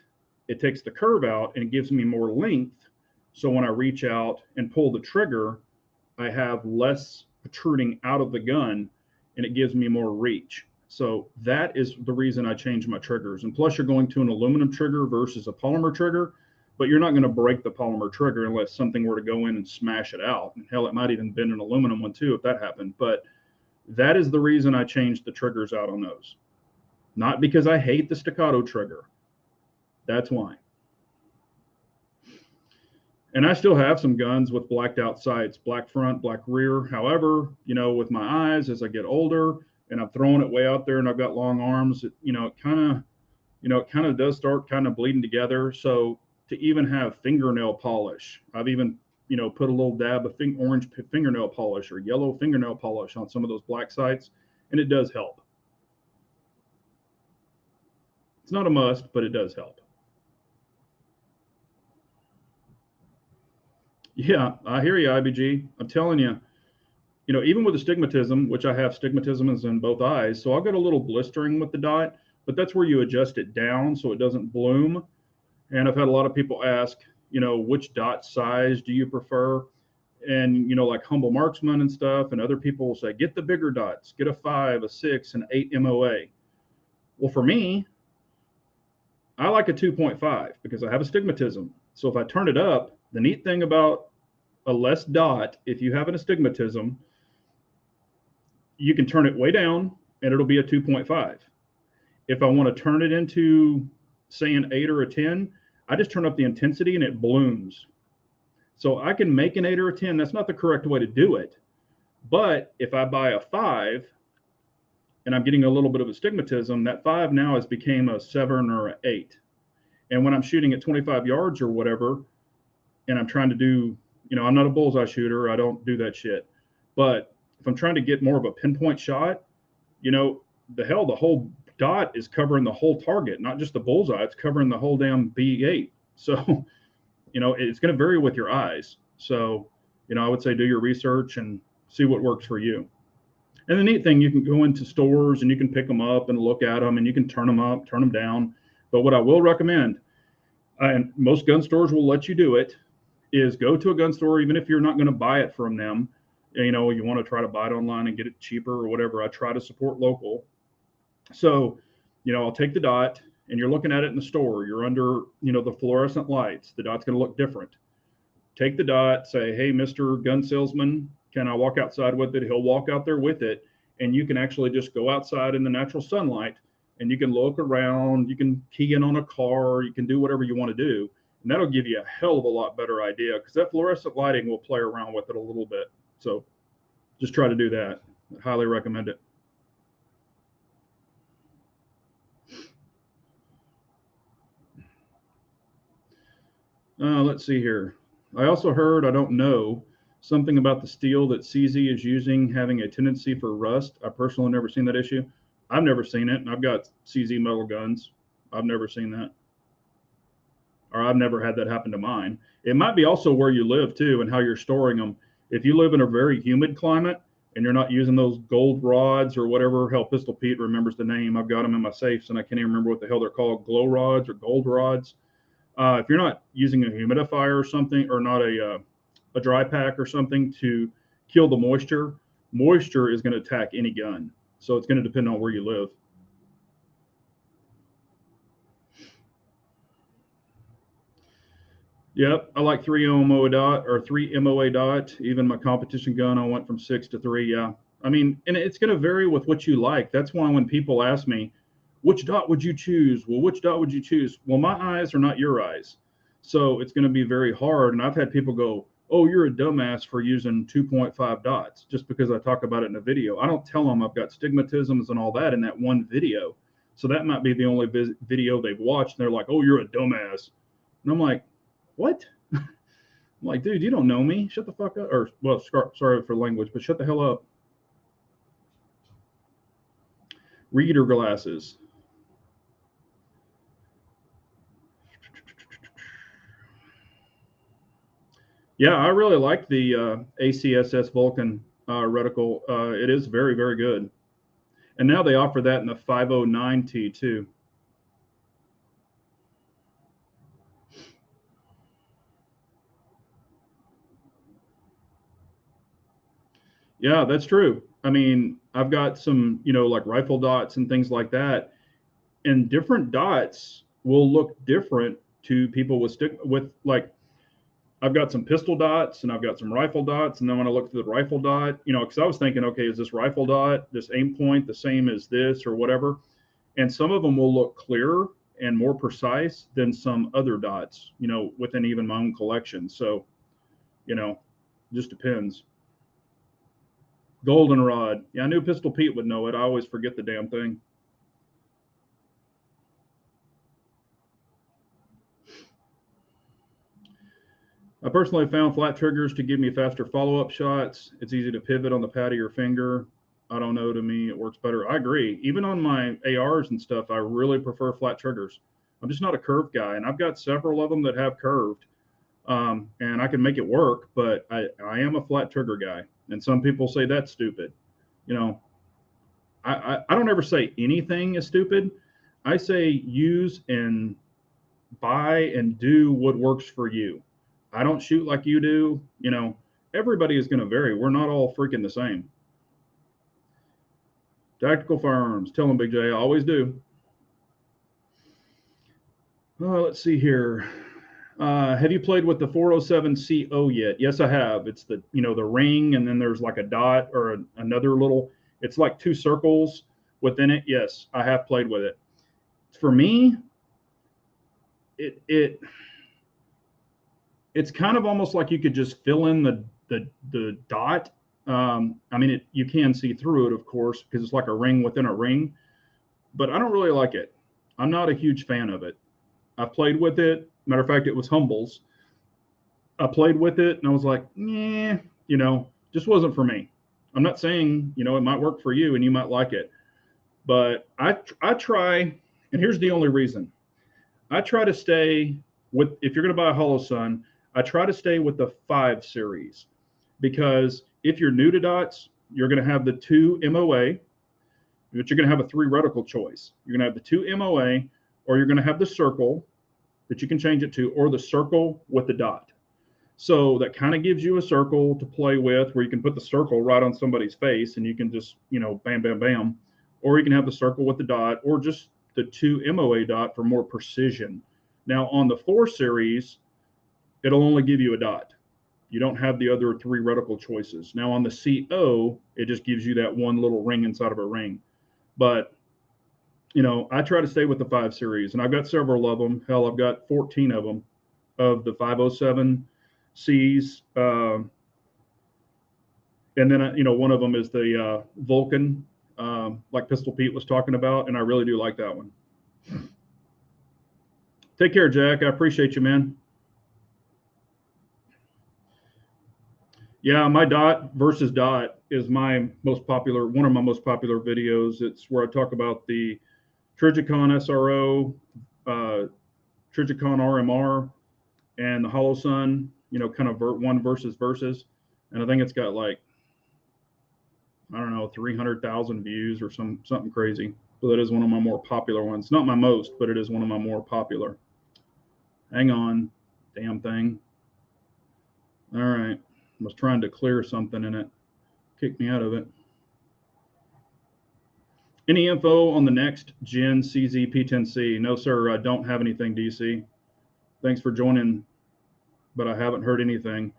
it takes the curve out and it gives me more length. So when I reach out and pull the trigger, I have less protruding out of the gun and it gives me more reach. So that is the reason I changed my triggers. And plus you're going to an aluminum trigger versus a polymer trigger, but you're not going to break the polymer trigger unless something were to go in and smash it out. And hell, it might even been an aluminum one too if that happened. But that is the reason I changed the triggers out on those. Not because I hate the staccato trigger. That's why. And I still have some guns with blacked out sights, black front, black rear. However, with my eyes, as I get older and I'm throwing it way out there and I've got long arms, it kind of it kind of does start kind of bleeding together. So to even have fingernail polish, I've even, put a little dab of orange fingernail polish or yellow fingernail polish on some of those black sites, and it does help. It's not a must, but it does help. Yeah, I hear you, IBG. I'm telling you, even with astigmatism, which I have stigmatism is in both eyes, so I'll get a little blistering with the dot, but that's where you adjust it down so it doesn't bloom. And I've had a lot of people ask, which dot size do you prefer? And, like Humble Marksman and stuff, and other people will say, get the bigger dots, get a 5, a 6, and 8 MOA. Well, for me, I like a 2.5 because I have astigmatism. So if I turn it up, the neat thing about a less dot, if you have an astigmatism, you can turn it way down and it'll be a 2.5. If I want to turn it into, say, an 8 or a 10, I just turn up the intensity and it blooms. So I can make an 8 or a 10. That's not the correct way to do it. But if I buy a 5 and I'm getting a little bit of astigmatism, that 5 now has become a 7 or an 8. And when I'm shooting at 25 yards or whatever, and I'm trying to do, I'm not a bullseye shooter. I don't do that shit. But if I'm trying to get more of a pinpoint shot, the whole dot is covering the whole target, not just the bullseye. It's covering the whole damn B8. So, it's going to vary with your eyes. So, I would say do your research and see what works for you. And the neat thing, you can go into stores and you can pick them up and look at them and you can turn them up, turn them down. But what I will recommend, and most gun stores will let you do it, is go to a gun store, even if you're not going to buy it from them. You want to try to buy it online and get it cheaper or whatever. I try to support local. So, I'll take the dot and you're looking at it in the store. You're under, the fluorescent lights. The dot's going to look different. Take the dot, say, hey, Mr. Gun Salesman, can I walk outside with it? He'll walk out there with it. And you can actually just go outside in the natural sunlight and you can look around. You can key in on a car. You can do whatever you want to do. And that'll give you a hell of a lot better idea because that fluorescent lighting will play around with it a little bit. So just try to do that. I highly recommend it. Let's see here. I also heard, I don't know, something about the steel that CZ is using having a tendency for rust. I personally never seen that issue. I've never seen it, and I've got CZ metal guns. I've never seen that. Or I've never had that happen to mine. It might be also where you live too and how you're storing them. If you live in a very humid climate and you're not using those gold rods or whatever, hell, Pistol Pete remembers the name. I've got them in my safes and I can't even remember what the hell they're called, glow rods or gold rods. If you're not using a humidifier or something, or not a dry pack or something to kill the moisture, moisture is going to attack any gun. So it's going to depend on where you live. Yep, I like 3 MOA dot or 3 MOA dot. Even my competition gun, I went from 6 to 3. Yeah, I mean, and it's going to vary with what you like. That's why when people ask me, which dot would you choose? Well, which dot would you choose? Well, my eyes are not your eyes. So it's going to be very hard. And I've had people go, oh, you're a dumbass for using 2.5 dots just because I talk about it in a video. I don't tell them I've got stigmatisms and all that in that one video. So that might be the only video they've watched. And they're like, oh, you're a dumbass. And I'm like, what? I'm like, dude, you don't know me. Shut the fuck up. Or, well, sorry for language, but shut the hell up. Reader glasses. Yeah, I really like the ACSS Vulcan reticle. It is very, very good. And now they offer that in the 509T too. Yeah, that's true. I mean, I've got some, like rifle dots and things like that. And different dots will look different to people with like, I've got some pistol dots and I've got some rifle dots. And then when I look through the rifle dot, because I was thinking, okay, is this rifle dot, this aim point the same as this or whatever? And some of them will look clearer and more precise than some other dots, within even my own collection. So, just depends. Goldenrod. Yeah, I knew Pistol Pete would know it. I always forget the damn thing. I personally found flat triggers to give me faster follow-up shots. It's easy to pivot on the pad of your finger. I don't know, to me, it works better. I agree. Even on my ARs and stuff, I really prefer flat triggers. I'm just not a curved guy, and I've got several of them that have curved, and I can make it work, but I am a flat trigger guy. And some people say that's stupid. You know, I don't ever say anything is stupid. I say use and buy and do what works for you. I don't shoot like you do. You know, everybody is going to vary. We're not all freaking the same. Tactical firearms. Tell them, Big J. I always do. Let's see here. Have you played with the 407 CO yet? Yes, I have. It's the, you know, the ring, and then there's like a dot or another little, it's like two circles within it. Yes, I have played with it. For me, it's kind of almost like you could just fill in the dot. I mean, you can see through it, of course, because it's like a ring within a ring, but I don't really like it. I'm not a huge fan of it. I played with it. Matter of fact, it was Humble's. I played with it and I was like, yeah, you know, just wasn't for me. I'm not saying, you know, it might work for you and you might like it, but I try, and here's the only reason. I try to stay with, if you're going to buy a Holosun, I try to stay with the 5 series, because if you're new to dots, you're going to have the 2 MOA, but you're going to have a 3 reticle choice. You're going to have the 2 MOA, or you're going to have the circle that you can change it to, or the circle with the dot. So that kind of gives you a circle to play with, where you can put the circle right on somebody's face and you can just, you know, bam, bam, bam. Or you can have the circle with the dot, or just the 2 MOA dot for more precision. Now on the 4 series, it'll only give you a dot. You don't have the other 3 reticle choices. Now on the CO, it just gives you that one little ring inside of a ring. But, you know, I try to stay with the 5 series, and I've got several of them. Hell, I've got 14 of them, of the 507 Cs. And then, you know, one of them is the Vulcan, like Pistol Pete was talking about, and I really do like that one. Take care, Jack. I appreciate you, man. Yeah, my dot versus dot is my most popular, one of my most popular videos. It's where I talk about the Trijicon SRO, Trijicon RMR, and the Holosun, you know, kind of one versus. And I think it's got like, I don't know, 300,000 views or something crazy. So that is one of my more popular ones. Not my most, but it is one of my more popular. Hang on, damn thing. All right. I was trying to clear something and it kicked me out of it. Any info on the next gen CZ P10C? No, sir, I don't have anything, DC. Thanks for joining, but I haven't heard anything.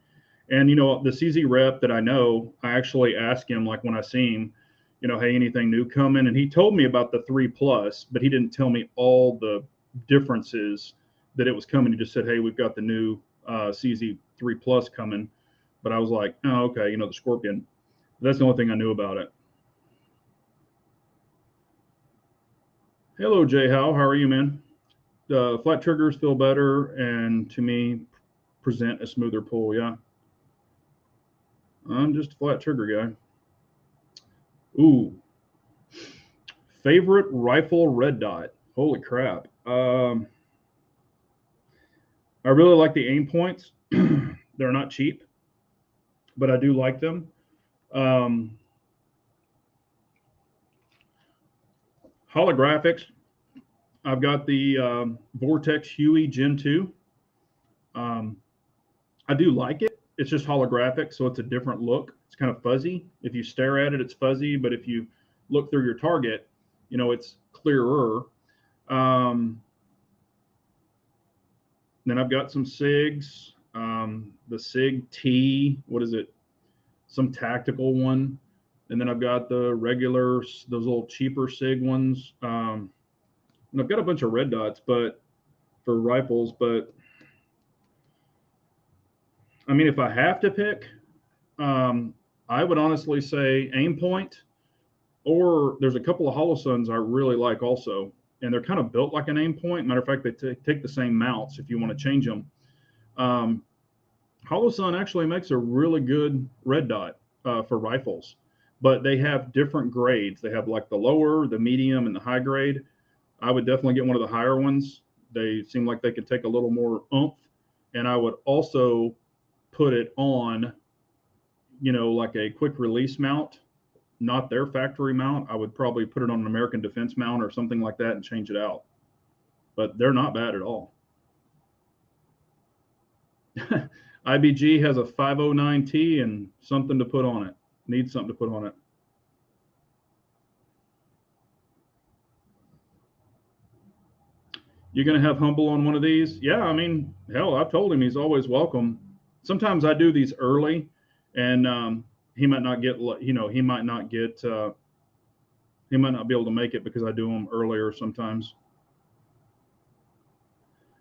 And, you know, the CZ rep that I know, I actually asked him, like when I see him, you know, hey, anything new coming? And he told me about the 3+, but he didn't tell me all the differences that it was coming. He just said, hey, we've got the new CZ 3+ coming. But I was like, oh, okay, you know, the Scorpion. That's the only thing I knew about it. Hello, Jay Howe. How are you, man? Flat triggers feel better and, to me, present a smoother pull. Yeah. I'm just a flat trigger guy. Ooh. Favorite rifle red dot. Holy crap. I really like the aim points. They're not cheap, but I do like them. Holographics. I've got the Vortex Huey Gen 2. I do like it. It's just holographic, so it's a different look. It's kind of fuzzy. If you stare at it, it's fuzzy, but if you look through your target, you know, it's clearer. Then I've got some SIGs. The SIG T, what is it? Some tactical one. And then I've got the regular, those little cheaper SIG ones. And I've got a bunch of red dots, but for rifles, but I mean, if I have to pick, I would honestly say aim point, or there's a couple of Holosuns I really like also, and they're kind of built like an aim point. Matter of fact, they take the same mounts if you want to change them. Holosun actually makes a really good red dot for rifles, but they have different grades. They have like the lower, the medium, and the high grade. I would definitely get one of the higher ones. They seem like they could take a little more oomph, and I would also put it on, like a quick release mount, not their factory mount. I would probably put it on an American Defense mount or something like that and change it out. But they're not bad at all. IBG has a 509T and something to put on it. Needs something to put on it. You're going to have Humble on one of these? Yeah, I mean, hell, I've told him he's always welcome. Sometimes I do these early, and he might not get, he might not get, he might not be able to make it because I do them earlier sometimes.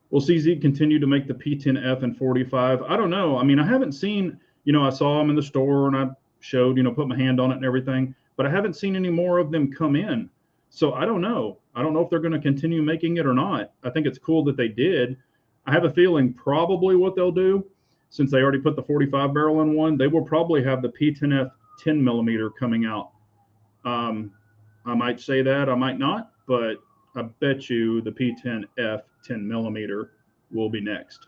Will CZ continue to make the P10F and 45? I don't know. I mean, I haven't seen, I saw them in the store and I showed, put my hand on it and everything, but I haven't seen any more of them come in. So I don't know. I don't know if they're going to continue making it or not. I think it's cool that they did. I have a feeling probably what they'll do, since they already put the 45 barrel in one, they will probably have the P10F 10 millimeter coming out. I might say that, I might not, but I bet you the P10F 10 millimeter will be next.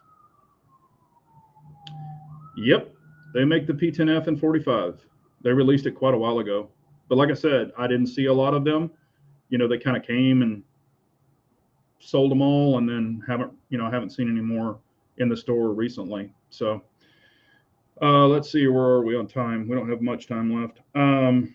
Yep, they make the P10F in 45. They released it quite a while ago. But like I said, I didn't see a lot of them. They kind of came and sold them all, and then haven't seen any more in the store recently. So let's see, where are we on time? We don't have much time left. I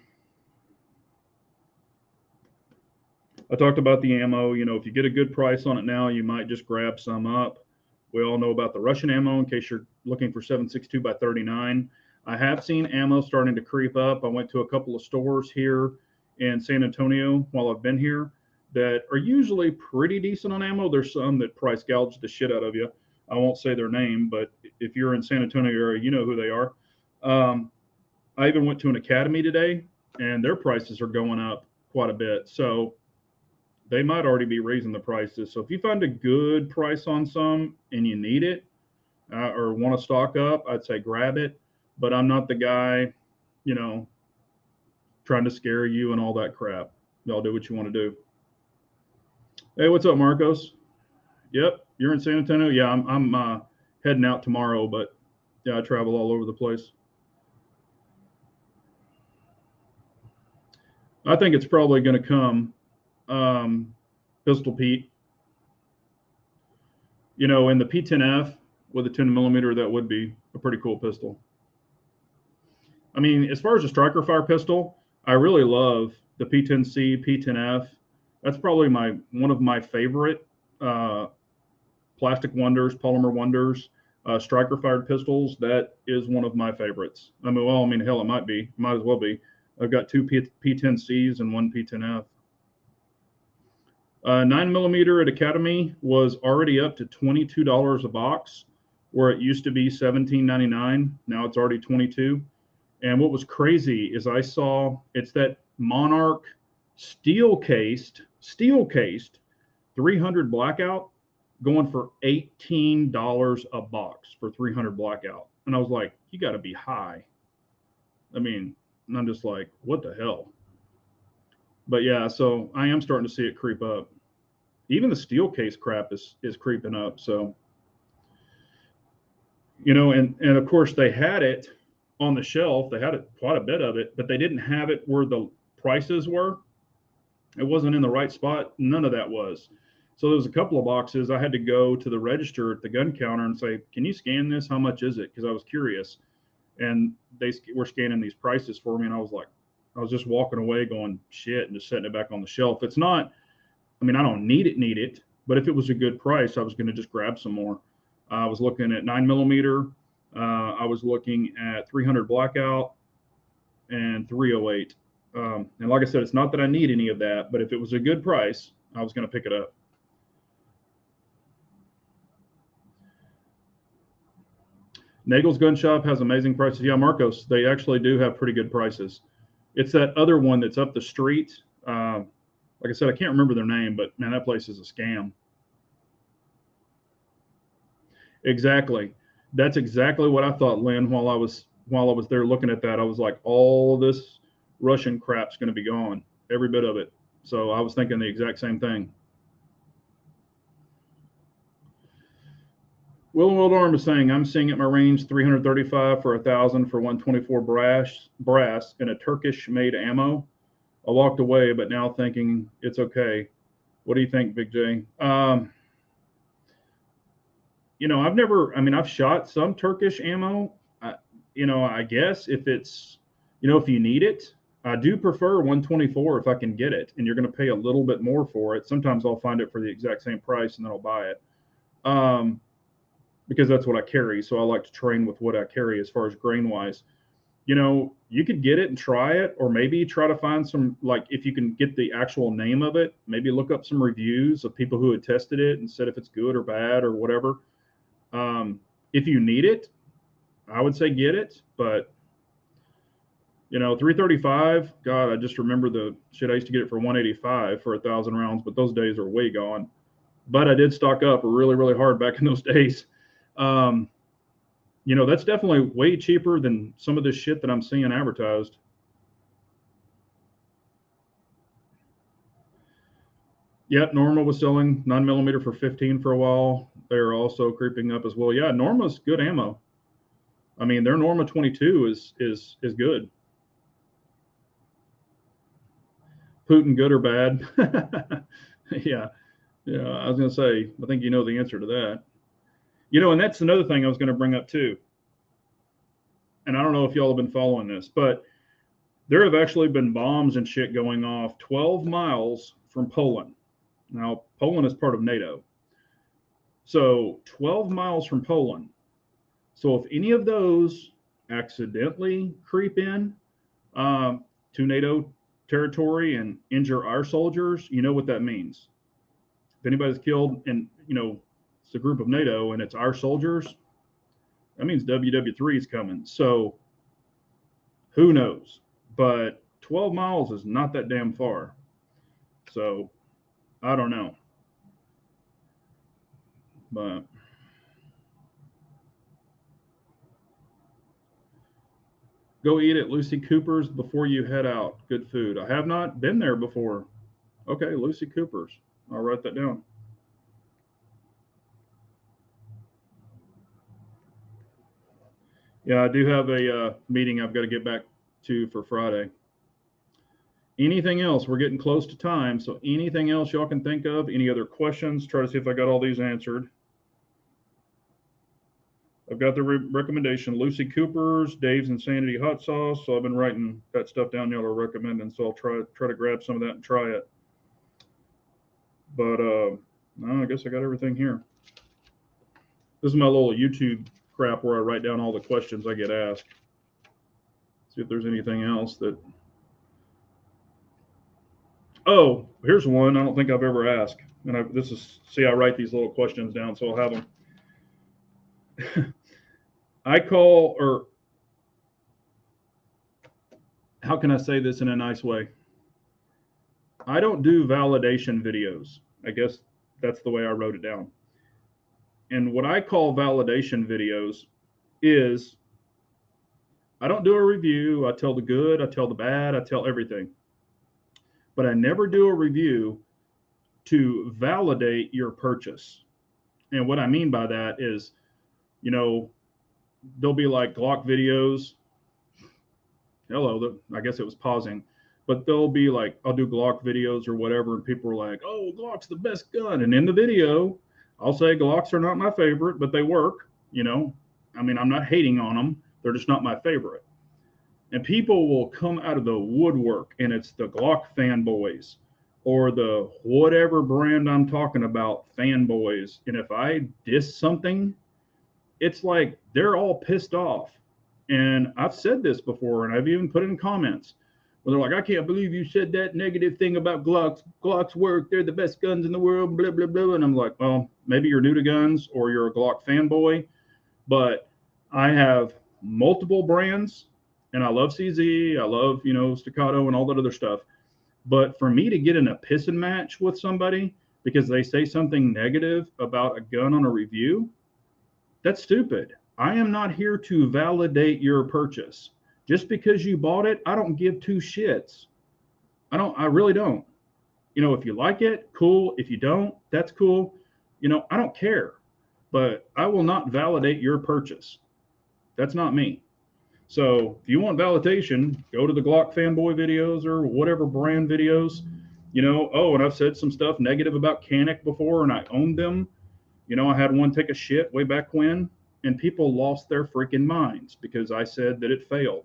talked about the ammo. If you get a good price on it now, you might just grab some up. We all know about the Russian ammo in case you're looking for 7.62 by 39. I have seen ammo starting to creep up. I went to a couple of stores here in San Antonio while I've been here that are usually pretty decent on ammo. There's some that price gouge the shit out of you. I won't say their name, but if you're in San Antonio area, you know who they are. I even went to an academy today, and their prices are going up quite a bit. So they might already be raising the prices. So if you find a good price on some and you need it or want to stock up, I'd say grab it. But I'm not the guy, trying to scare you and all that crap. Y'all do what you want to do. Hey, what's up, Marcos? Yep, you're in San Antonio. Yeah, I'm heading out tomorrow, but yeah, I travel all over the place. I think it's probably going to come. Pistol Pete. In the P10F with a 10 millimeter, that would be a pretty cool pistol. I mean, as far as a striker fire pistol, I really love the P10C, P10F. That's probably one of my favorite plastic wonders, polymer wonders, striker fired pistols. That is one of my favorites. Hell, it might be. Might as well be. I've got two P10Cs and one P10F. 9 millimeter at Academy was already up to $22 a box, where it used to be $17.99. Now it's already $22. And what was crazy is I saw it's that Monarch steel cased 300 blackout going for $18 a box for 300 blackout. And I was like, you got to be high. I mean, and I'm just like, what the hell? But yeah, so I am starting to see it creep up. Even the steel case crap is creeping up. So, and of course they had it on the shelf. They had it, quite a bit of it, but they didn't have it where the prices were. It wasn't in the right spot. None of that was. So there was a couple of boxes. I had to go to the register at the gun counter and say, can you scan this? How much is it? Because I was curious. And they were scanning these prices for me. And I was just walking away going, shit, and just setting it back on the shelf. It's not, I don't need it, but if it was a good price, I was going to just grab some more. I was looking at 9 millimeter. I was looking at 300 blackout and 308. And like I said, it's not that I need any of that, but if it was a good price, I was going to pick it up. Nagel's Gun Shop has amazing prices. Yeah, Marcos, they actually do have pretty good prices. It's that other one that's up the street. Like I said, I can't remember their name, but man, that place is a scam. Exactly. That's exactly what I thought, Lynn, while I was there looking at that. I was like, all this Russian crap's going to be gone, every bit of it. So I was thinking the exact same thing. Will and Will Arm is saying, I'm seeing at my range 335 for 1,000 for 124 brass in a Turkish made ammo. I walked away, but now thinking it's okay. What do you think, Big J? I've never, I mean, I've shot some Turkish ammo. I guess if it's, if you need it, I do prefer 124 if I can get it, and you're going to pay a little bit more for it. Sometimes I'll find it for the exact same price and then I'll buy it. Because that's what I carry. So I like to train with what I carry as far as grain wise. You could get it and try it, or maybe try to find some, like, if you can get the actual name of it, maybe look up some reviews of people who had tested it and said if it's good or bad or whatever. If you need it, I would say get it, but 335, God, I just remember the shit. I used to get it for 185 for 1,000 rounds, but those days are way gone. But I did stock up really, really hard back in those days. That's definitely way cheaper than some of this shit that I'm seeing advertised. Yep, Norma was selling 9mm for 15 for a while. They're also creeping up as well. Yeah, Norma's good ammo. I mean, their Norma 22 is good. Putin, good or bad? Yeah, I was gonna say, I think you know the answer to that. And that's another thing I was gonna bring up too. And I don't know if y'all have been following this, but there have actually been bombs and shit going off 12 miles from Poland. Now, Poland is part of NATO. So 12 miles from Poland. So if any of those accidentally creep in to NATO territory and injure our soldiers, you know what that means. If anybody's killed and, it's a group of NATO and it's our soldiers, that means WW3 is coming. So who knows? But 12 miles is not that damn far. So I don't know. But go eat at Lucy Cooper's before you head out. Good food. I have not been there before. Okay, Lucy Cooper's. I'll write that down. Yeah, I do have a meeting I've got to get back to for Friday. Anything else? We're getting close to time, so anything else y'all can think of? Any other questions? Try to see if I got all these answered. I've got the recommendation, Lucy Cooper's, Dave's Insanity Hot Sauce. So I've been writing that stuff down y'all are recommending. So I'll try to grab some of that and try it. But no, I guess I got everything here. This is my little YouTube crap where I write down all the questions I get asked. See if there's anything else that. Oh, here's one I don't think I've ever asked. And I write these little questions down, so I'll have them. How can I say this in a nice way? I don't do validation videos. I guess that's the way I wrote it down. And what I call validation videos is I don't do a review. I tell the good, I tell the bad, I tell everything. But I never do a review to validate your purchase. And what I mean by that is, there'll be like Glock videos. Hello, I guess it was pausing. But they'll be like, I'll do Glock videos or whatever, and people are like, oh, Glock's the best gun. And in the video, I'll say Glocks are not my favorite, but they work. I mean, I'm not hating on them. They're just not my favorite. And people will come out of the woodwork, and it's the Glock fanboys or the whatever brand I'm talking about fanboys. And if I diss something, it's like they're all pissed off. And I've said this before, and I've even put it in comments where they're like, I can't believe you said that negative thing about Glocks. Glocks work. They're the best guns in the world, blah, blah, blah. And I'm like, well, maybe you're new to guns or you're a Glock fanboy, but I have multiple brands, and I love CZ. I love, Staccato and all that other stuff. But for me to get in a pissing match with somebody because they say something negative about a gun on a review, that's stupid. I am not here to validate your purchase. Just because you bought it, I don't give two shits. I really don't. If you like it, cool. If you don't, that's cool. I don't care. But I will not validate your purchase. That's not me. So if you want validation, go to the Glock fanboy videos or whatever brand videos. Oh, and I've said some stuff negative about Canic before, and I owned them. I had one take a shit way back when, and people lost their freaking minds because I said that it failed.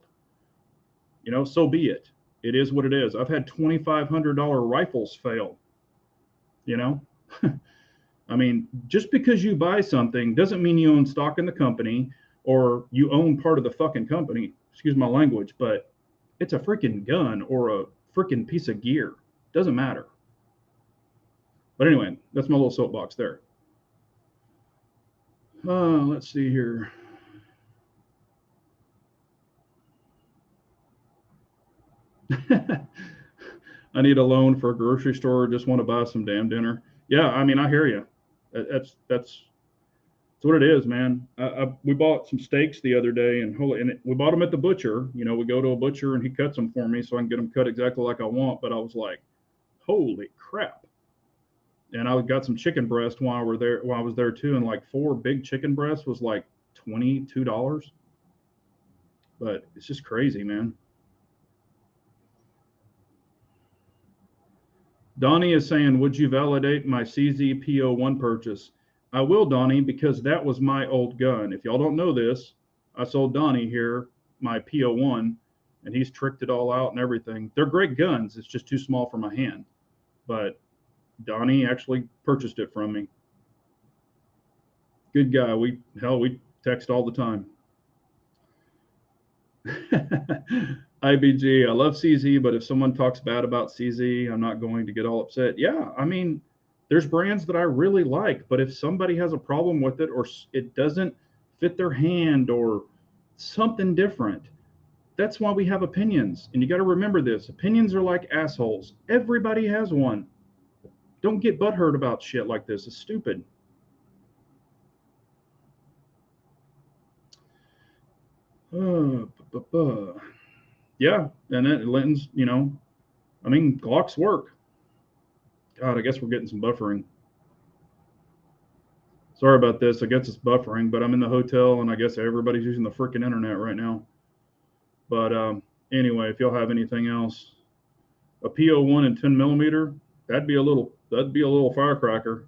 So be it. It is what it is. I've had $2,500 rifles fail. You know, I mean, just because you buy something doesn't mean you own stock in the company or you own part of the fucking company. Excuse my language, but it's a freaking gun or a freaking piece of gear. Doesn't matter. But anyway, that's my little soapbox there. Let's see here. I need a loan for a grocery store. Just want to buy some damn dinner. Yeah, I mean, I hear you. That's what it is, man. We bought some steaks the other day, and we bought them at the butcher. We go to a butcher and he cuts them for me, so I can get them cut exactly like I want. But I was like, holy crap! And I got some chicken breast while I was there too, and like 4 big chicken breasts was like $22. But it's just crazy, man. Donnie is saying, would you validate my CZPO1 purchase? I will, Donnie, because that was my old gun. If y'all don't know this, I sold Donnie here my PO1, and he's tricked it all out and everything. They're great guns. It's just too small for my hand. But Donnie actually purchased it from me. Good guy. We text all the time. IBG, I love CZ, but if someone talks bad about CZ, I'm not going to get all upset. Yeah, I mean, there's brands that I really like, but if somebody has a problem with it or it doesn't fit their hand or something different, that's why we have opinions. And you got to remember this. Opinions are like assholes. Everybody has one. Don't get butthurt about shit like this. It's stupid. Yeah, and then Linton's, I mean, Glocks work. God, I guess we're getting some buffering. Sorry about this. I guess it's buffering, but I'm in the hotel, and I guess everybody's using the freaking internet right now. But anyway, if y'all have anything else, a PO1 and 10 millimeter, that'd be a little firecracker.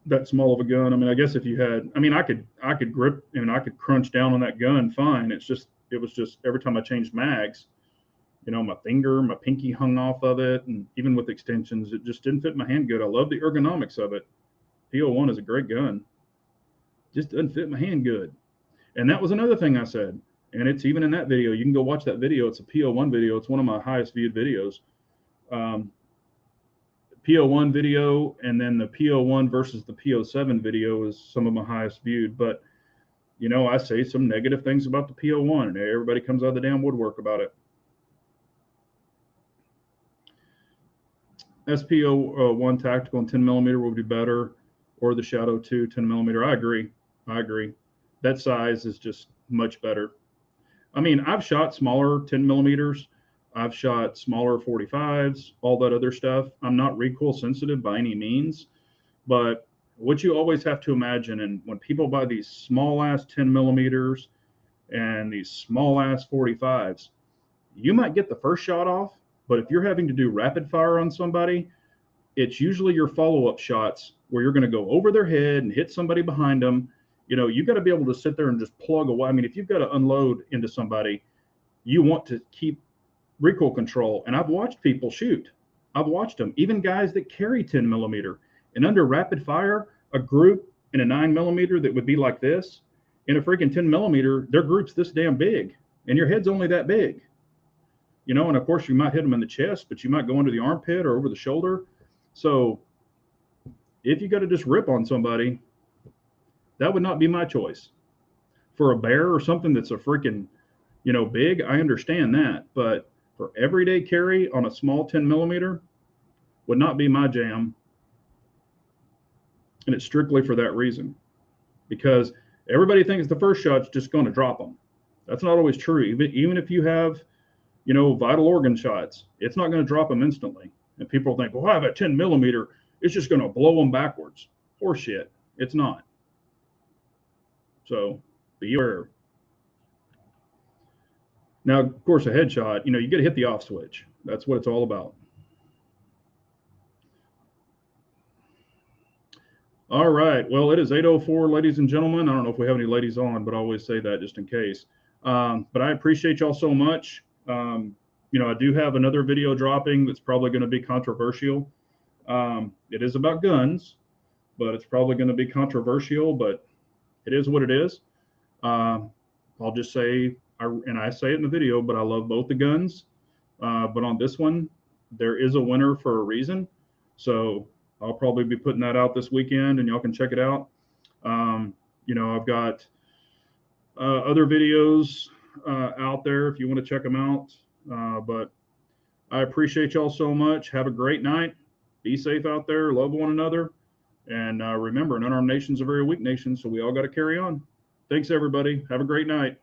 That small of a gun. I mean, I guess if you had, I mean, I could grip and I could crunch down on that gun fine. It was just every time I changed mags, my pinky hung off of it, and even with extensions, it just didn't fit my hand good. I love the ergonomics of it. PO1 is a great gun. Just doesn't fit my hand good. And that was another thing I said. And it's even in that video. You can go watch that video. It's a PO1 video. It's one of my highest viewed videos. PO1 video, and then the PO1 versus the PO7 video is some of my highest viewed. But, I say some negative things about the PO1, and everybody comes out of the damn woodwork about it. SPO1 tactical and 10 millimeter will be better, or the Shadow 2 10 millimeter. I agree. That size is just much better. I mean, I've shot smaller 10 millimeters. I've shot smaller 45s, all that other stuff. I'm not recoil sensitive by any means, but what you always have to imagine, and when people buy these small ass 10 millimeters and these small ass 45s, you might get the first shot off, but if you're having to do rapid fire on somebody, it's usually your follow-up shots where you're going to go over their head and hit somebody behind them. You got to be able to sit there and just plug away. I mean, if you've got to unload into somebody, you want to keep recoil control. And I've watched people shoot. I've watched them, even guys that carry 10 millimeter. And under rapid fire, a group in a 9 millimeter that would be like this, in a freaking 10 millimeter, their group's this damn big, and your head's only that big. And of course you might hit them in the chest, but you might go under the armpit or over the shoulder. So if you got to just rip on somebody, that would not be my choice. For a bear or something that's a freaking, big, I understand that. But for everyday carry on a small 10 millimeter would not be my jam. And it's strictly for that reason. Because Everybody thinks the first shot's just going to drop them. That's not always true. Even if you have, you know, vital organ shots, it's not going to drop them instantly. And people think, well, I have a 10 millimeter, it's just going to blow them backwards. Horseshit. It's not. So be aware. Now, of course, a headshot, you know, you got to hit the off switch. That's what it's all about. All right. Well, it is 8:04, ladies and gentlemen. I don't know if we have any ladies on, but I always say that just in case. But I appreciate y'all so much. You know, I do have another video dropping that's probably going to be controversial. It is about guns, but it's probably going to be controversial, but it is what it is. I'll just say, and I say it in the video, but I love both the guns. But on this one, there is a winner for a reason. So I'll probably be putting that out this weekend, and y'all can check it out. You know, I've got other videos out there if you want to check them out. But I appreciate y'all so much. Have a great night. Be safe out there. Love one another. And remember, an unarmed nation's a very weak nation, so we all got to carry on. Thanks, everybody. Have a great night.